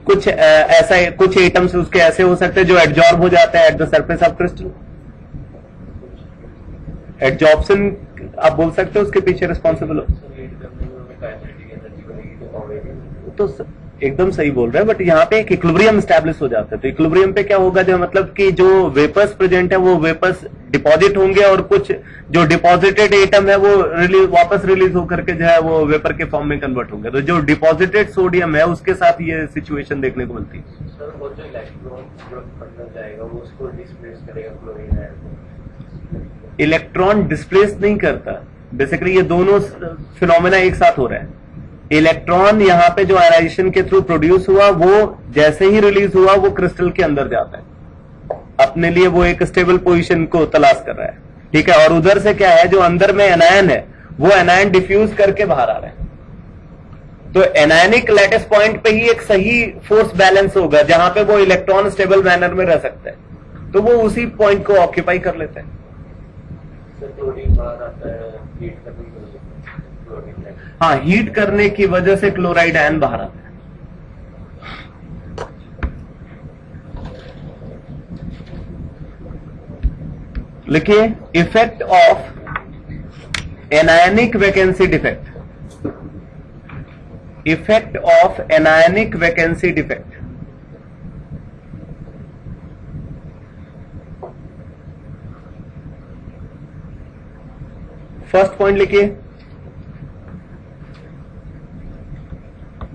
कुछ ऐसा कुछ एटम्स उसके ऐसे हो सकते हैं जो एब्जॉर्ब हो जाते हैं at the surface of crystal. Absorption आप बोल सकते हो उसके पीछे रिस्पॉन्सिबल हो। हीट करने में हमें काइनेटिक एनर्जी बनेगी तो ऑलरेडी तो एकदम सही बोल रहे हैं, बट यहाँ पे एक इक्विलिब्रियम स्टैब्लिश हो जाता है। तो इक्विलिब्रियम पे क्या होगा, जो मतलब कि जो वेपर्स प्रेजेंट है वो वेपर्स डिपॉजिट होंगे और कुछ जो डिपॉजिटेड एटम है वो वापस रिलीज होकर के जो है वो वेपर के फॉर्म में कन्वर्ट होंगे। तो जो डिपॉजिटेड सोडियम है उसके साथ ये सिचुएशन देखने को मिलती है। सर वो जो इलेक्ट्रॉन जो अंदर जाएगा वो उसको डिस्प्लेस करेगा क्लोरीन आयन। इलेक्ट्रॉन डिस्प्लेस नहीं करता, बेसिकली ये दोनों फिनोमेना एक साथ हो रहा है। इलेक्ट्रॉन यहाँ पे जो आयनाइजेशन के थ्रू प्रोड्यूस हुआ वो जैसे ही रिलीज हुआ वो क्रिस्टल के अंदर जाता है, अपने लिए वो एक स्टेबल पोजीशन को तलाश कर रहा है, ठीक है। और उधर से क्या है, जो अंदर में एनायन है वो एनायन डिफ्यूज करके बाहर आ रहा है। तो एनायनिक लैटिस पॉइंट पे ही एक सही फोर्स बैलेंस होगा जहां पे वो इलेक्ट्रॉन स्टेबल मैनर में रह सकता है, तो वो उसी पॉइंट को ऑक्यूपाई कर लेता है। सर क्लोरीन बाहर आता है हीट करने की वजह से, क्लोरीन है। हाँ, हीट करने की वजह से क्लोराइड आयन बाहर आता है। लिखिए, effect of anionic vacancy defect. Effect of anionic vacancy defect. First point लिखिए,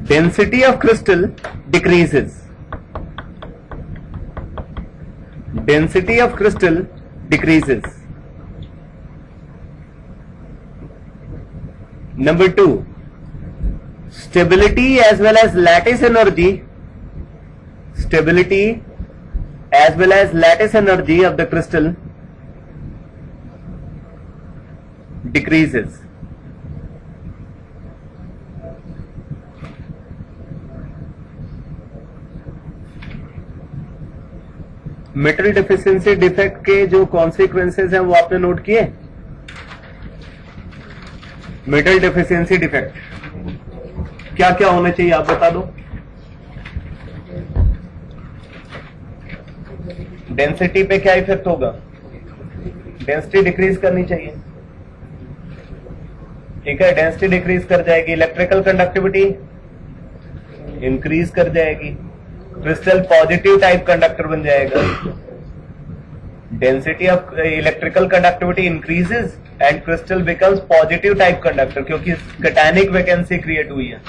density of crystal decreases. Density of crystal decreases. Number 2, stability as well as lattice energy. Stability as well as lattice energy of the crystal decreases. Metal deficiency defect के जो कॉन्सिक्वेंसेस हैं वो आपने नोट किए। मेटल डेफिशिएंसी डिफेक्ट क्या क्या होने चाहिए आप बता दो। डेंसिटी पे क्या इफेक्ट होगा, डेंसिटी डिक्रीज करनी चाहिए, ठीक है। डेंसिटी डिक्रीज कर जाएगी, इलेक्ट्रिकल कंडक्टिविटी इंक्रीज कर जाएगी, क्रिस्टल पॉजिटिव टाइप कंडक्टर बन जाएगा। Density of electrical conductivity increases and crystal becomes positive type conductor, क्योंकि कैटायनिक वैकेंसी क्रिएट हुई है।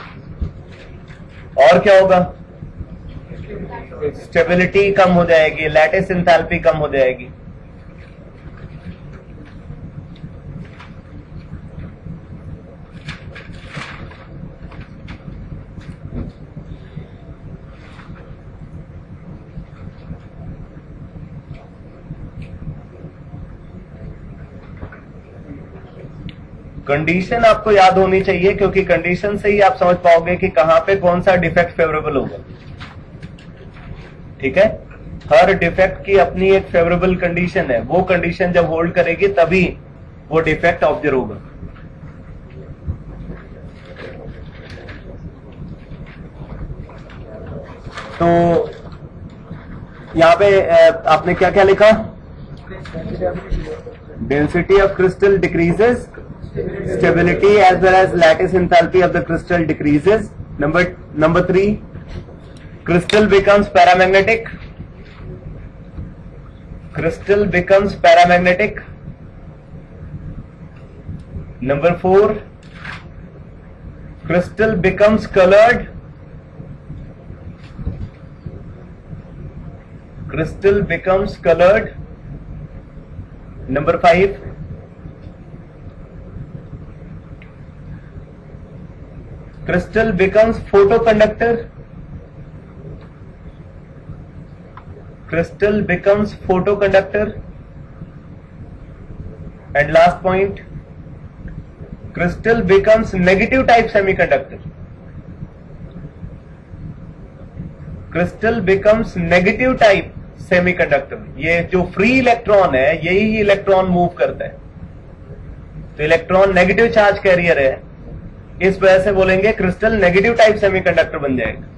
और क्या होगा, स्टेबिलिटी कम हो जाएगी, लैटिस एंथैल्पी कम हो जाएगी। कंडीशन आपको याद होनी चाहिए, क्योंकि कंडीशन से ही आप समझ पाओगे कि कहां पे कौन सा डिफेक्ट फेवरेबल होगा, ठीक है। हर डिफेक्ट की अपनी एक फेवरेबल कंडीशन है, वो कंडीशन जब होल्ड करेगी तभी वो डिफेक्ट ऑब्जर्व होगा। तो यहां पे आपने क्या क्या लिखा, density of crystal decreases, stability as well as lattice enthalpy of the crystal decreases. Number 3, crystal becomes paramagnetic. Crystal becomes paramagnetic. Number 4, crystal becomes colored. Crystal becomes colored. Number 5, crystal becomes photoconductor. Crystal becomes photoconductor. And last point, crystal becomes negative type semiconductor. Crystal becomes negative type semiconductor. ये जो फ्री इलेक्ट्रॉन है यही इलेक्ट्रॉन मूव करता है, तो इलेक्ट्रॉन नेगेटिव चार्ज कैरियर है, इस वजह से बोलेंगे क्रिस्टल नेगेटिव टाइप सेमीकंडक्टर बन जाएगा।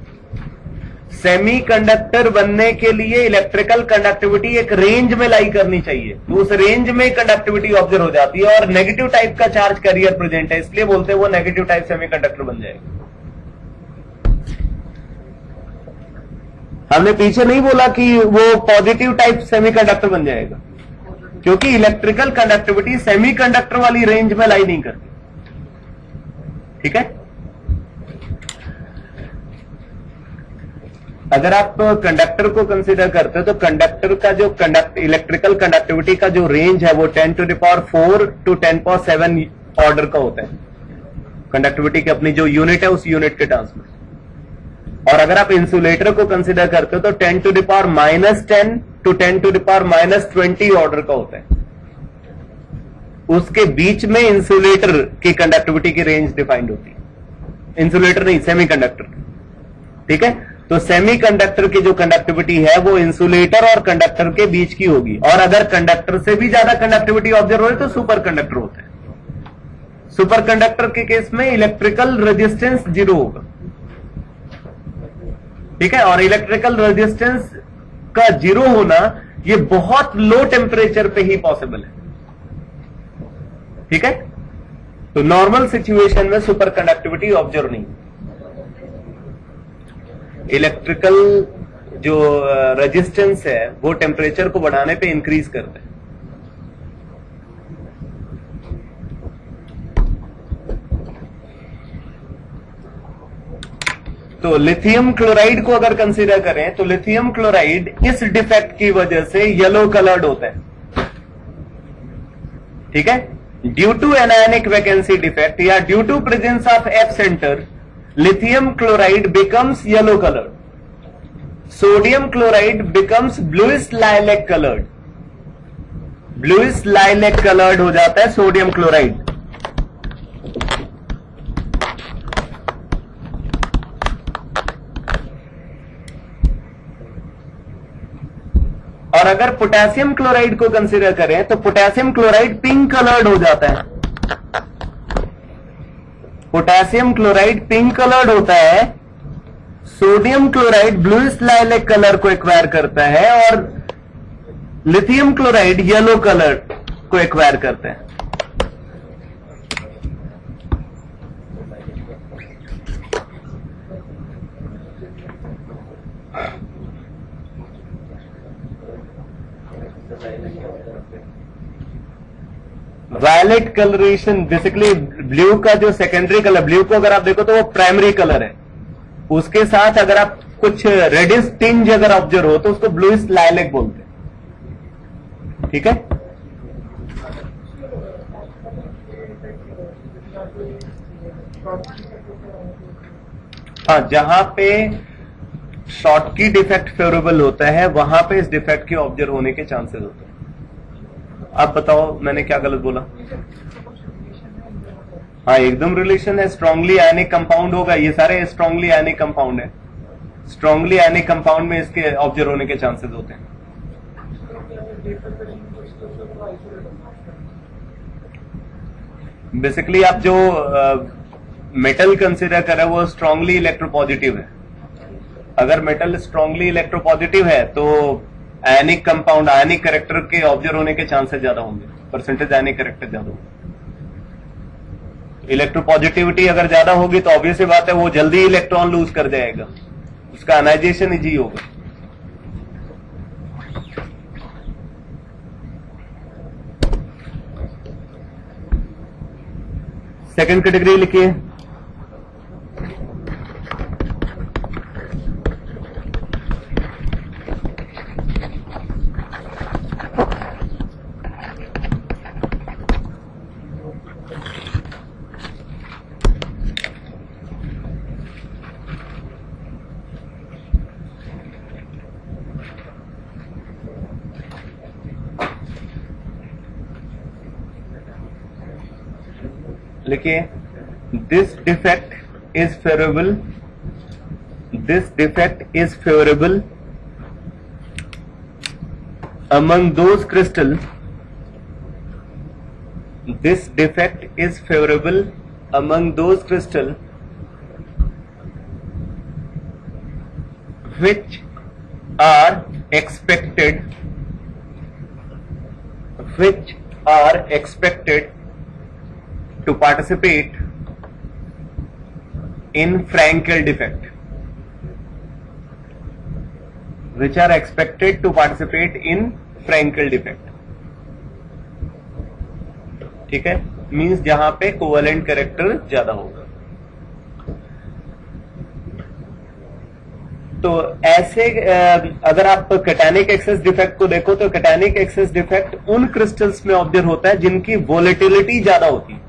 सेमीकंडक्टर बनने के लिए इलेक्ट्रिकल कंडक्टिविटी एक रेंज में लाई करनी चाहिए, तो उस रेंज में कंडक्टिविटी ऑब्जर्व हो जाती है और नेगेटिव टाइप का चार्ज कैरियर प्रेजेंट है, इसलिए बोलते हैं वो नेगेटिव टाइप सेमीकंडक्टर बन जाएगा। हमने पीछे नहीं बोला कि वो पॉजिटिव टाइप सेमीकंडक्टर बन जाएगा, क्योंकि इलेक्ट्रिकल कंडक्टिविटी सेमीकंडक्टर वाली रेंज में लाई नहीं करती। ठीक है, अगर आप कंडक्टर को कंसीडर करते हो तो कंडक्टर का जो इलेक्ट्रिकल कंडक्टिविटी का जो रेंज है वो 10⁴ to 10⁷ ऑर्डर का होता है। कंडक्टिविटी की अपनी जो यूनिट है उस यूनिट के टर्म्स में। और अगर आप इंसुलेटर को कंसीडर करते हो तो 10⁻⁻10 to 10⁻⁻20 ऑर्डर का होता है। उसके बीच में इंसुलेटर की कंडक्टिविटी की रेंज डिफाइंड होती है, इंसुलेटर नहीं सेमीकंडक्टर। ठीक है, तो सेमीकंडक्टर की जो कंडक्टिविटी है वो इंसुलेटर और कंडक्टर के बीच की होगी, और अगर कंडक्टर से भी ज्यादा कंडक्टिविटी ऑब्जर्व हो तो सुपर कंडक्टर होता है। सुपर कंडक्टर के केस में इलेक्ट्रिकल रेजिस्टेंस 0 होगा। ठीक है, और इलेक्ट्रिकल रेजिस्टेंस का 0 होना ये बहुत लो टेम्परेचर पे ही पॉसिबल है। ठीक है, तो नॉर्मल सिचुएशन में सुपर कंडक्टिविटी ऑब्जर्व नहीं। इलेक्ट्रिकल जो रेजिस्टेंस है वो टेम्परेचर को बढ़ाने पे इंक्रीज करता है। तो लिथियम क्लोराइड को अगर कंसीडर करें तो लिथियम क्लोराइड इस डिफेक्ट की वजह से येलो कलर्ड होता है। ठीक है, due to anionic vacancy defect या due to presence of F centre, lithium chloride becomes yellow colored. Sodium chloride becomes bluish lilac colored. Bluish lilac colored हो जाता है सोडियम क्लोराइड। और अगर पोटेशियम क्लोराइड को कंसीडर करें तो पोटेशियम क्लोराइड पिंक कलर्ड हो जाता है। पोटेशियम क्लोराइड पिंक कलर्ड होता है, sodium chloride bluish lilac colour को एक्वायर करता है और लिथियम क्लोराइड येलो कलर को एक्वायर करता है। वायलेट कलरेशन बेसिकली ब्लू का जो सेकेंडरी कलर, ब्लू को अगर आप देखो तो वो प्राइमरी कलर है, उसके साथ अगर आप कुछ रेडिश टिंज अगर ऑब्जर्व हो तो उसको ब्लूइश लाइलैक बोलते हैं। ठीक है, हाँ, जहां पे शॉर्ट की डिफेक्ट फेवरेबल होता है वहां पे इस डिफेक्ट के ऑब्जर्व होने के चांसेस होते हैं। आप बताओ मैंने क्या गलत बोला? हाँ, एकदम रिलेशन है। स्ट्रांगली आयनिक कंपाउंड होगा, ये सारे स्ट्रांगली आयनिक कंपाउंड है। स्ट्रांगली आयनिक कंपाउंड में इसके ऑब्जर्व होने के चांसेस होते हैं। बेसिकली आप जो मेटल कंसिडर कर रहे हो वो स्ट्रांगली इलेक्ट्रोपॉजिटिव है। अगर मेटल स्ट्रांगली इलेक्ट्रोपॉजिटिव है तो आयनिक कंपाउंड, आयनिक कैरेक्टर के ऑब्जर्व होने के चांसेस ज्यादा होंगे, परसेंटेज आयनिक कैरेक्टर ज्यादा होंगे। इलेक्ट्रोपॉजिटिविटी अगर ज्यादा होगी तो ऑब्वियस बात है वो जल्दी इलेक्ट्रॉन लूज कर जाएगा, उसका आयनाइजेशन इजी होगा। सेकंड कैटेगरी लिखिए, लिखिए, this defect is favourable this defect is favorable among those crystal. This defect is favorable among those crystal which are expected to participate in Frankel defect, which are expected to participate in Frankel defect. ठीक है, मीन्स जहां पे कोवेलेंट कैरेक्टर ज्यादा होगा. तो ऐसे अगर आप कैटायनिक एक्सेस डिफेक्ट को देखो तो कैटायनिक एक्सेस डिफेक्ट उन क्रिस्टल्स में ऑब्जर्व होता है जिनकी वोलेटिलिटी ज्यादा होती है.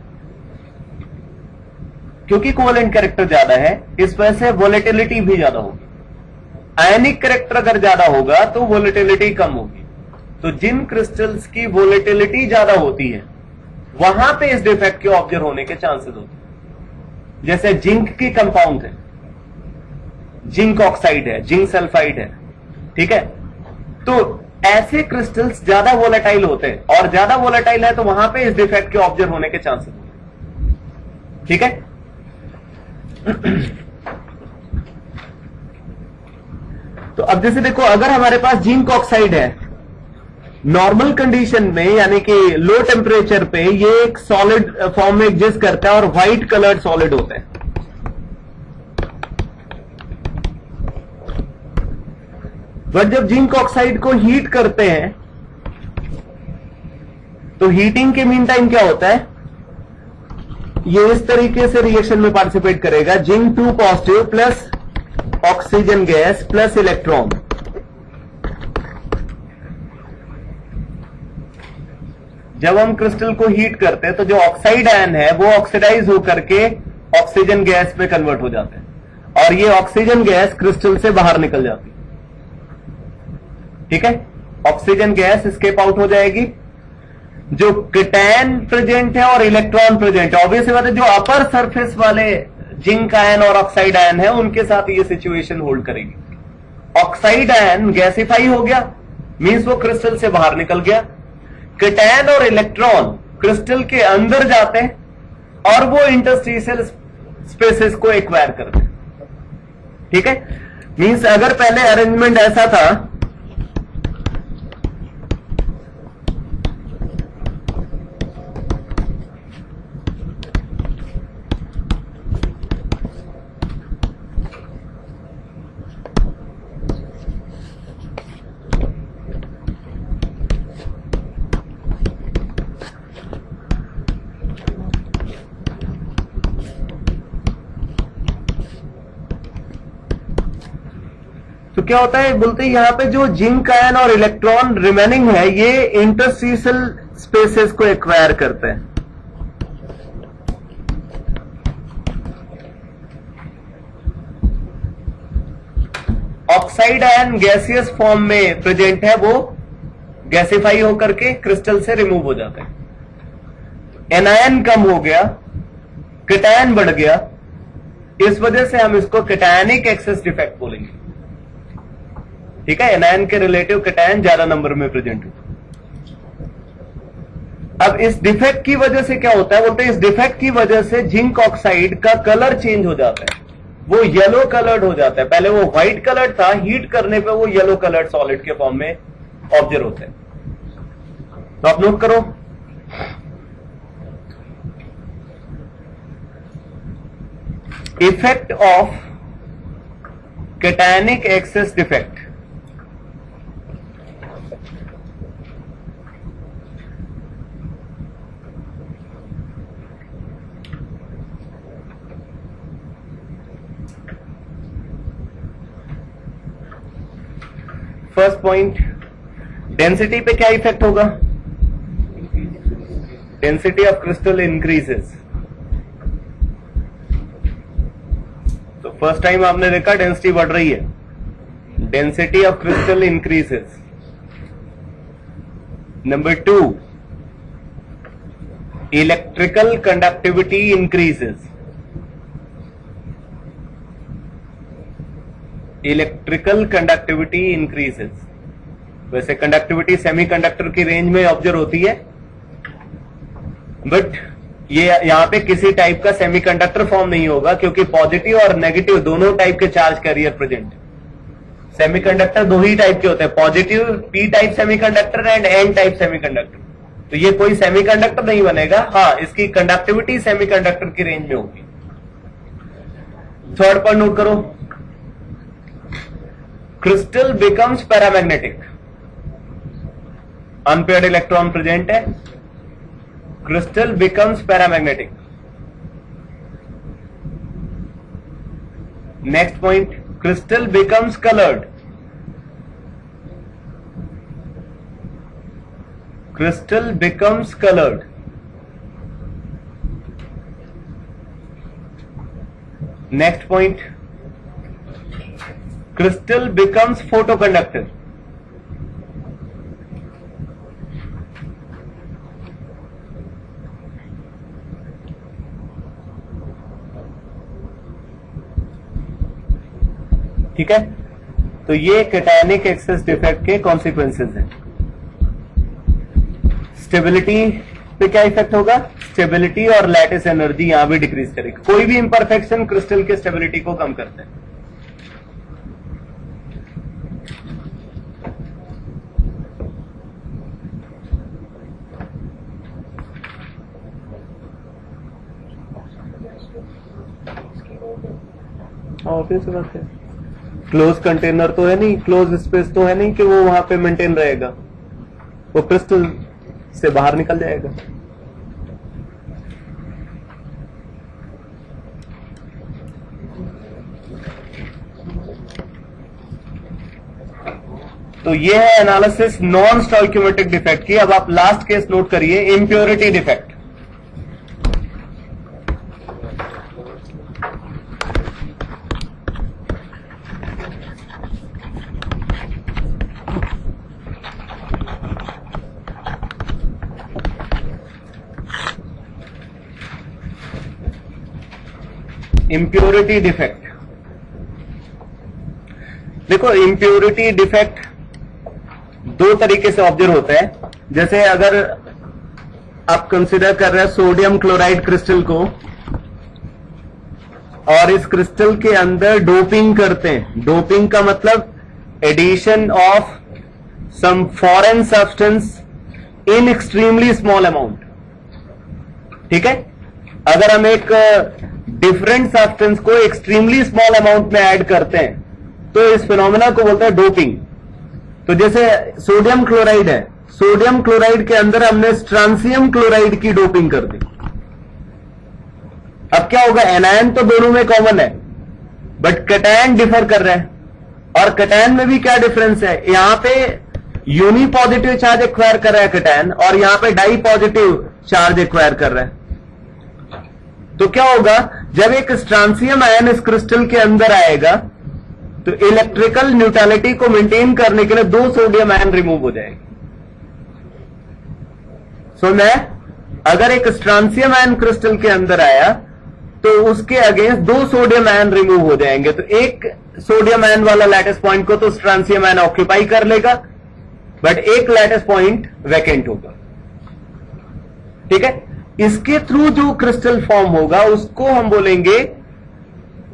क्योंकि कोवेलेंट कैरेक्टर ज्यादा है, इस वजह से वोलेटिलिटी भी ज्यादा होगी. आयनिक कैरेक्टर अगर ज्यादा होगा तो वोलेटिलिटी कम होगी. तो जिन क्रिस्टल्स की वोलेटिलिटी ज्यादा होती है वहां पे इस डिफेक्ट के ऑब्जर्व होने के चांसेस होते हैं. जैसे जिंक की कंपाउंड है, जिंक ऑक्साइड है, जिंक सल्फाइड है. ठीक है, तो ऐसे क्रिस्टल्स ज्यादा वोलेटाइल होते हैं, और ज्यादा वोलेटाइल है तो वहां पे इस डिफेक्ट के ऑब्जर्व होने के चांसेस होते हैं. ठीक है. तो अब जैसे देखो, अगर हमारे पास जिंक ऑक्साइड है नॉर्मल कंडीशन में, यानी कि लो टेम्परेचर पे, ये एक सॉलिड फॉर्म में एग्जिस्ट करता है और व्हाइट कलर्ड सॉलिड होता है. बट जब जिंक ऑक्साइड को हीट करते हैं तो हीटिंग के मीन टाइम क्या होता है, ये इस तरीके से रिएक्शन में पार्टिसिपेट करेगा. Zinc 2 positive plus oxygen gas plus electron. जब हम क्रिस्टल को हीट करते हैं तो जो ऑक्साइड आयन है वो ऑक्सीडाइज होकर के ऑक्सीजन गैस में कन्वर्ट हो जाते हैं, और ये ऑक्सीजन गैस क्रिस्टल से बाहर निकल जाती है. ठीक है, ऑक्सीजन गैस एस्केप आउट हो जाएगी. जो कैटायन प्रेजेंट है और इलेक्ट्रॉन प्रेजेंट है, ऑब्वियसली बात है, जो अपर सरफेस वाले जिंक आयन और ऑक्साइड आयन है उनके साथ ये सिचुएशन होल्ड करेगी. ऑक्साइड आयन गैसिफाई हो गया, मींस वो क्रिस्टल से बाहर निकल गया. कैटायन और इलेक्ट्रॉन क्रिस्टल के अंदर जाते हैं और वो इंटरस्टिशियल स्पेसेस को एक्वायर करते हैं. ठीक है, मींस अगर पहले अरेंजमेंट ऐसा था तो क्या होता है, बोलते हैं यहां पे जो जिंक आयन और इलेक्ट्रॉन रिमेनिंग है ये इंटरस्टिशियल स्पेसेस को एक्वायर करते हैं. ऑक्साइड आयन गैसियस फॉर्म में प्रेजेंट है, वो गैसिफाई होकर के क्रिस्टल से रिमूव हो जाते हैं. एनायन कम हो गया, कैटायन बढ़ गया, इस वजह से हम इसको कैटायनिक एक्सेस डिफेक्ट बोलेंगे. ठीक है, एनायन के रिलेटिव कैटायन ज्यादा नंबर में प्रेजेंट होता है. अब इस डिफेक्ट की वजह से क्या होता है, बोलते हैं इस डिफेक्ट की वजह से जिंक ऑक्साइड का कलर चेंज हो जाता है, वो येलो कलर्ड हो जाता है. पहले वो व्हाइट कलर्ड था, हीट करने पे वो येलो कलर्ड सॉलिड के फॉर्म में ऑब्जर्व होते हैं. तो आप नोट करो, effect of cationic excess defect. First point, density पे क्या इफेक्ट होगा, डेंसिटी ऑफ क्रिस्टल इंक्रीजेस. तो फर्स्ट टाइम आपने देखा डेंसिटी बढ़ रही है, density of crystal increases. Number 2, electrical conductivity increases. Electrical conductivity increases. वैसे कंडक्टिविटी सेमीकंडक्टर की रेंज में ऑब्जर्व होती है, बट ये यहां पे किसी टाइप का सेमीकंडक्टर फॉर्म नहीं होगा, क्योंकि पॉजिटिव और नेगेटिव दोनों टाइप के चार्ज कैरियर प्रेजेंट है। सेमीकंडक्टर दो ही टाइप के होते हैं, positive P type semiconductor and N type semiconductor. तो ये कोई सेमीकंडक्टर नहीं बनेगा, हाँ इसकी कंडक्टिविटी सेमीकंडक्टर की रेंज में होगी। थर्ड पॉइंट नोट करो, crystal becomes paramagnetic. Unpaired electron present है, crystal becomes paramagnetic. Next point, crystal becomes coloured. Crystal becomes coloured. Next point, crystal becomes photoconductor. ठीक है, तो ये कैटायनिक एक्सेस डिफेक्ट के कॉन्सिक्वेंसेस हैं। स्टेबिलिटी पे क्या इफेक्ट होगा? स्टेबिलिटी और लैटिस एनर्जी यहां भी डिक्रीज करेगी। कोई भी इंपरफेक्शन क्रिस्टल के स्टेबिलिटी को कम करते हैं। ऑब्वियस बात है, क्लोज कंटेनर तो है नहीं, क्लोज स्पेस तो है नहीं कि वो वहां पे मेंटेन रहेगा, वो क्रिस्टल से बाहर निकल जाएगा। तो ये है एनालिसिस नॉन स्टोइकियोमेट्रिक डिफेक्ट की। अब आप लास्ट केस नोट करिए, इम्प्योरिटी डिफेक्ट। इम्प्योरिटी डिफेक्ट, देखो इम्प्योरिटी डिफेक्ट दो तरीके से ऑब्जर्व होता है। जैसे अगर आप कंसिडर कर रहे हैं सोडियम क्लोराइड क्रिस्टल को और इस क्रिस्टल के अंदर डोपिंग करते हैं। डोपिंग का मतलब addition of some foreign substance in extremely small amount. ठीक है, अगर हम एक डिफरेंट सब्सटेंस को एक्सट्रीमली स्मॉल अमाउंट में ऐड करते हैं तो इस फिनोमेना को बोलते हैं डोपिंग। तो जैसे सोडियम क्लोराइड है, सोडियम क्लोराइड के अंदर हमने स्ट्रांसियम क्लोराइड की डोपिंग कर दी। अब क्या होगा, एनायन तो दोनों में कॉमन है, बट कैटायन डिफर कर रहा है। और कैटायन में भी क्या डिफरेंस है, यहां पे यूनी पॉजिटिव चार्ज एक्वायर कर रहा है कैटायन, और यहां पे डाई पॉजिटिव चार्ज एक्वायर कर रहा है। तो क्या होगा, जब एक स्ट्रांसियम आयन इस क्रिस्टल के अंदर आएगा तो इलेक्ट्रिकल न्यूट्रलिटी को मेंटेन करने के लिए दो सोडियम आयन रिमूव हो जाएगी। अगर एक स्ट्रांसियम आयन क्रिस्टल के अंदर आया तो उसके अगेंस्ट दो सोडियम आयन रिमूव हो जाएंगे। तो एक सोडियम आयन वाला लैटिस पॉइंट को तो स्ट्रांसियम आयन ऑक्यूपाई कर लेगा, बट एक लैटिस पॉइंट वैकेंट होगा। ठीक है, इसके थ्रू जो क्रिस्टल फॉर्म होगा उसको हम बोलेंगे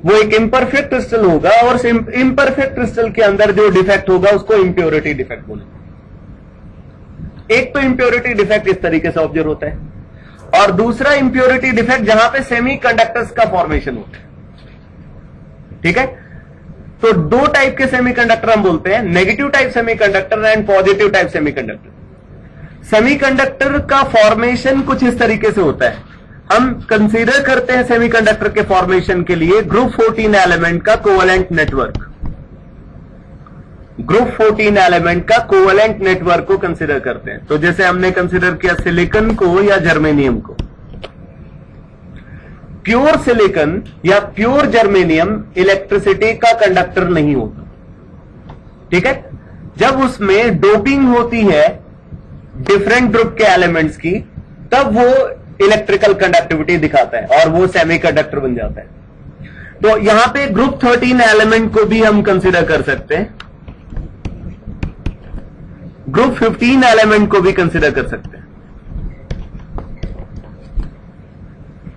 वो एक इम्परफेक्ट क्रिस्टल होगा, और इम्परफेक्ट क्रिस्टल के अंदर जो डिफेक्ट होगा उसको इम्प्योरिटी डिफेक्ट बोलेंगे। एक तो इम्प्योरिटी डिफेक्ट इस तरीके से ऑब्जर्व होता है, और दूसरा इम्प्योरिटी डिफेक्ट जहां पे सेमीकंडक्टर्स का फॉर्मेशन होता है। ठीक है, तो दो टाइप के सेमीकंडक्टर हम बोलते हैं, negative type semiconductor and positive type semiconductor. Semiconductor का फॉर्मेशन कुछ इस तरीके से होता है। हम कंसीडर करते हैं सेमीकंडक्टर के फॉर्मेशन के लिए ग्रुप 14 एलिमेंट का कोवेलेंट नेटवर्क। ग्रुप 14 एलिमेंट का कोवेलेंट नेटवर्क को कंसीडर करते हैं। तो जैसे हमने कंसीडर किया सिलिकॉन को या जर्मेनियम को। प्योर सिलिकॉन या प्योर जर्मेनियम इलेक्ट्रिसिटी का कंडक्टर नहीं होता। ठीक है, जब उसमें डोपिंग होती है डिफरेंट ग्रुप के एलिमेंट्स की, तब वो इलेक्ट्रिकल कंडक्टिविटी दिखाता है और वो सेमीकंडक्टर बन जाता है। तो यहां पे ग्रुप 13 एलिमेंट को भी हम कंसिडर कर सकते हैं, ग्रुप 15 एलिमेंट को भी कंसिडर कर सकते हैं।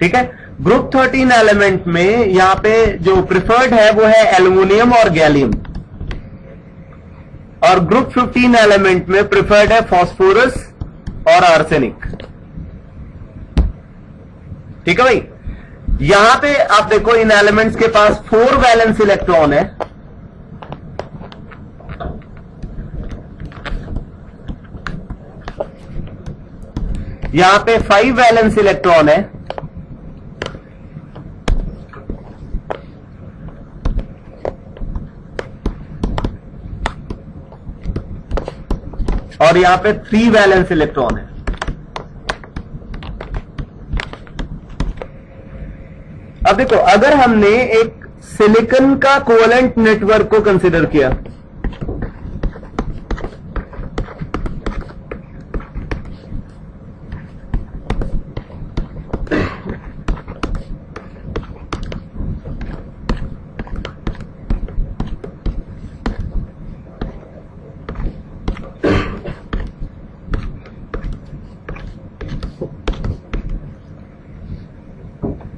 ठीक है, ग्रुप 13 एलिमेंट में यहां पे जो प्रिफर्ड है वो है एल्युमिनियम और गैलियम, और ग्रुप 15 एलिमेंट में प्रिफर्ड है फास्फोरस और आर्सेनिक। ठीक है भाई, यहां पे आप देखो इन एलिमेंट्स के पास 4 वैलेंस इलेक्ट्रॉन है, यहां पे 5 वैलेंस इलेक्ट्रॉन है, और यहां पे 3 वैलेंस इलेक्ट्रॉन है। अब देखो, अगर हमने एक सिलिकॉन का कोवेलेंट नेटवर्क को कंसिडर किया,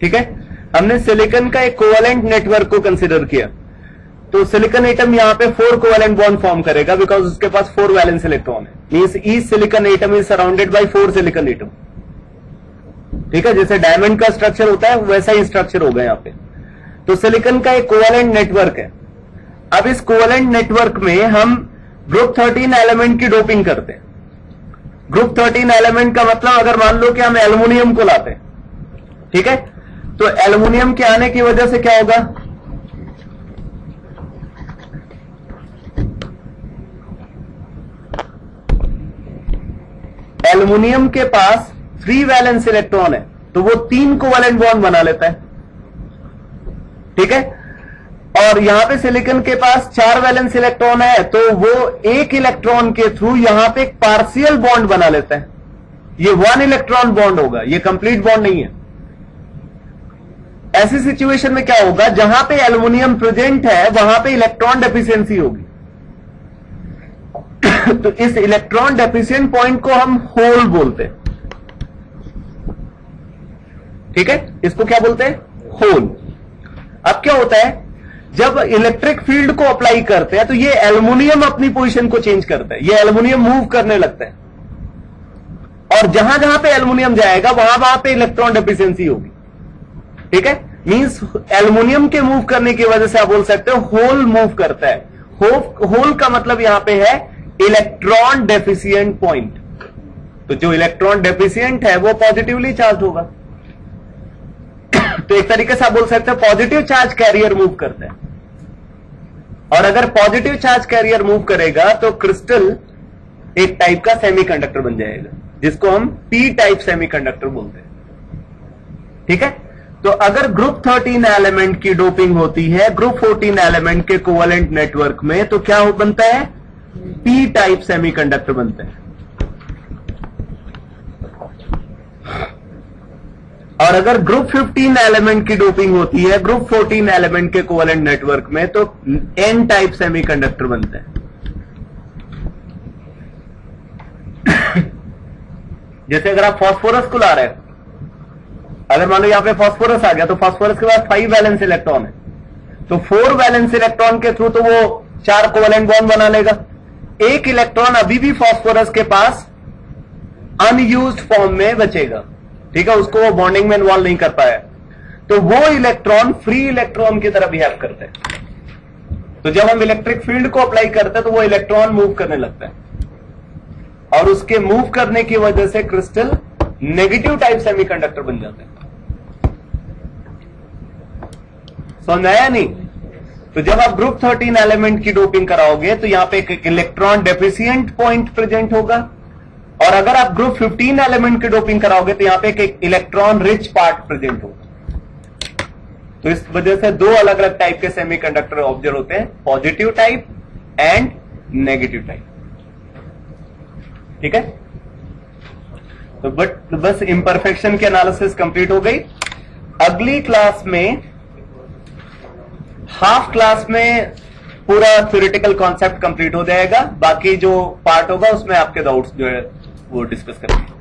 ठीक है, हमने सिलिकॉन का एक कोवेलेंट नेटवर्क को कंसिडर किया, तो सिलिकॉन एटम यहां पे 4 कोवेलेंट बॉन्ड फॉर्म करेगा बिकॉज उसके पास 4 वैलेंस इलेक्ट्रॉन है। Means each silicon atom is surrounded by 4 silicon atom. ठीक है, जैसे डायमंड का स्ट्रक्चर होता है वैसा ही स्ट्रक्चर होगा यहां पे। तो सिलिकॉन का एक कोवेलेंट नेटवर्क है। अब इस कोवेलेंट नेटवर्क में हम ग्रुप 13 एलिमेंट की डोपिंग करते हैं। ग्रुप 13 एलिमेंट का मतलब, अगर मान लो कि हम एल्युमिनियम को लाते हैं, ठीक है, तो एल्युमिनियम के आने की वजह से क्या होगा, एल्युमिनियम के पास 3 वैलेंस इलेक्ट्रॉन है, तो वो 3 कोवेलेंट बॉन्ड बना लेता है। ठीक है, और यहां पे सिलिकॉन के पास 4 वैलेंस इलेक्ट्रॉन है, तो वो 1 इलेक्ट्रॉन के थ्रू यहां पे एक पार्शियल बॉन्ड बना लेता है। ये 1 इलेक्ट्रॉन बॉन्ड होगा, ये कंप्लीट बॉन्ड नहीं है। ऐसी सिचुएशन में क्या होगा, जहां पे एल्युमिनियम प्रेजेंट है वहां पे इलेक्ट्रॉन डेफिशिएंसी होगी। तो इस इलेक्ट्रॉन डेफिशिएंट पॉइंट को हम होल बोलते हैं। ठीक है, इसको क्या बोलते हैं, होल। अब क्या होता है, जब इलेक्ट्रिक फील्ड को अप्लाई करते हैं तो ये एल्युमिनियम अपनी पोजीशन को चेंज करता है, ये एल्युमिनियम मूव करने लगता है, और जहां जहां पे एल्युमिनियम जाएगा वहां वहां पे इलेक्ट्रॉन डेफिशिएंसी होगी। ठीक है, मींस एल्युमिनियम के मूव करने की वजह से आप बोल सकते हो होल मूव करता है। होल का मतलब यहां पे है इलेक्ट्रॉन डेफिशिएंट पॉइंट। तो जो इलेक्ट्रॉन डेफिशिएंट है वो पॉजिटिवली चार्ज होगा। तो एक तरीके से आप बोल सकते हो पॉजिटिव चार्ज कैरियर मूव करता है, और अगर पॉजिटिव चार्ज कैरियर मूव करेगा तो क्रिस्टल एक टाइप का सेमीकंडक्टर बन जाएगा, जिसको हम पी टाइप सेमीकंडक्टर बोलते हैं। ठीक है, तो अगर ग्रुप 13 एलिमेंट की डोपिंग होती है ग्रुप 14 एलिमेंट के कोवेलेंट नेटवर्क में, तो क्या बनता है, पी टाइप सेमीकंडक्टर बनता है। और अगर ग्रुप 15 एलिमेंट की डोपिंग होती है ग्रुप 14 एलिमेंट के कोवेलेंट नेटवर्क में, तो एन टाइप सेमीकंडक्टर बनता है। जैसे अगर आप फास्फोरस को ला रहे हैं, अगर मान लो यहां पे फास्फोरस आ गया, तो फास्फोरस के पास 5 वैलेंस इलेक्ट्रॉन है, तो 4 वैलेंस इलेक्ट्रॉन के थ्रू तो वो 4 कोवेलेंट बॉन्ड बना लेगा। 1 इलेक्ट्रॉन अभी भी फास्फोरस के पास अनयूज्ड फॉर्म में बचेगा। ठीक है, उसको वो बॉन्डिंग में इन्वॉल्व नहीं कर पाया, तो वो इलेक्ट्रॉन फ्री इलेक्ट्रॉन की तरह बिहेव करते हैं। तो जब हम इलेक्ट्रिक फील्ड को अप्लाई करते हैं तो वो इलेक्ट्रॉन मूव करने लगता है, और उसके मूव करने की वजह से क्रिस्टल नेगेटिव टाइप सेमीकंडक्टर बन जाते हैं। समझाया नहीं? तो जब आप ग्रुप 13 एलिमेंट की डोपिंग कराओगे तो यहां पे एक इलेक्ट्रॉन डेफिशिएंट पॉइंट प्रेजेंट होगा, और अगर आप ग्रुप 15 एलिमेंट की डोपिंग कराओगे तो यहां पे एक इलेक्ट्रॉन रिच पार्ट प्रेजेंट होगा। तो इस वजह से 2 अलग अलग टाइप के सेमीकंडक्टर ऑब्जर्व होते हैं, positive type and negative type. ठीक है, तो बस इंपरफेक्शन की एनालिसिस कंप्लीट हो गई। अगली क्लास में हाफ क्लास में पूरा थ्योरेटिकल कॉन्सेप्ट कंप्लीट हो जाएगा, बाकी जो पार्ट होगा उसमें आपके डाउट्स जो है वो डिस्कस करेंगे।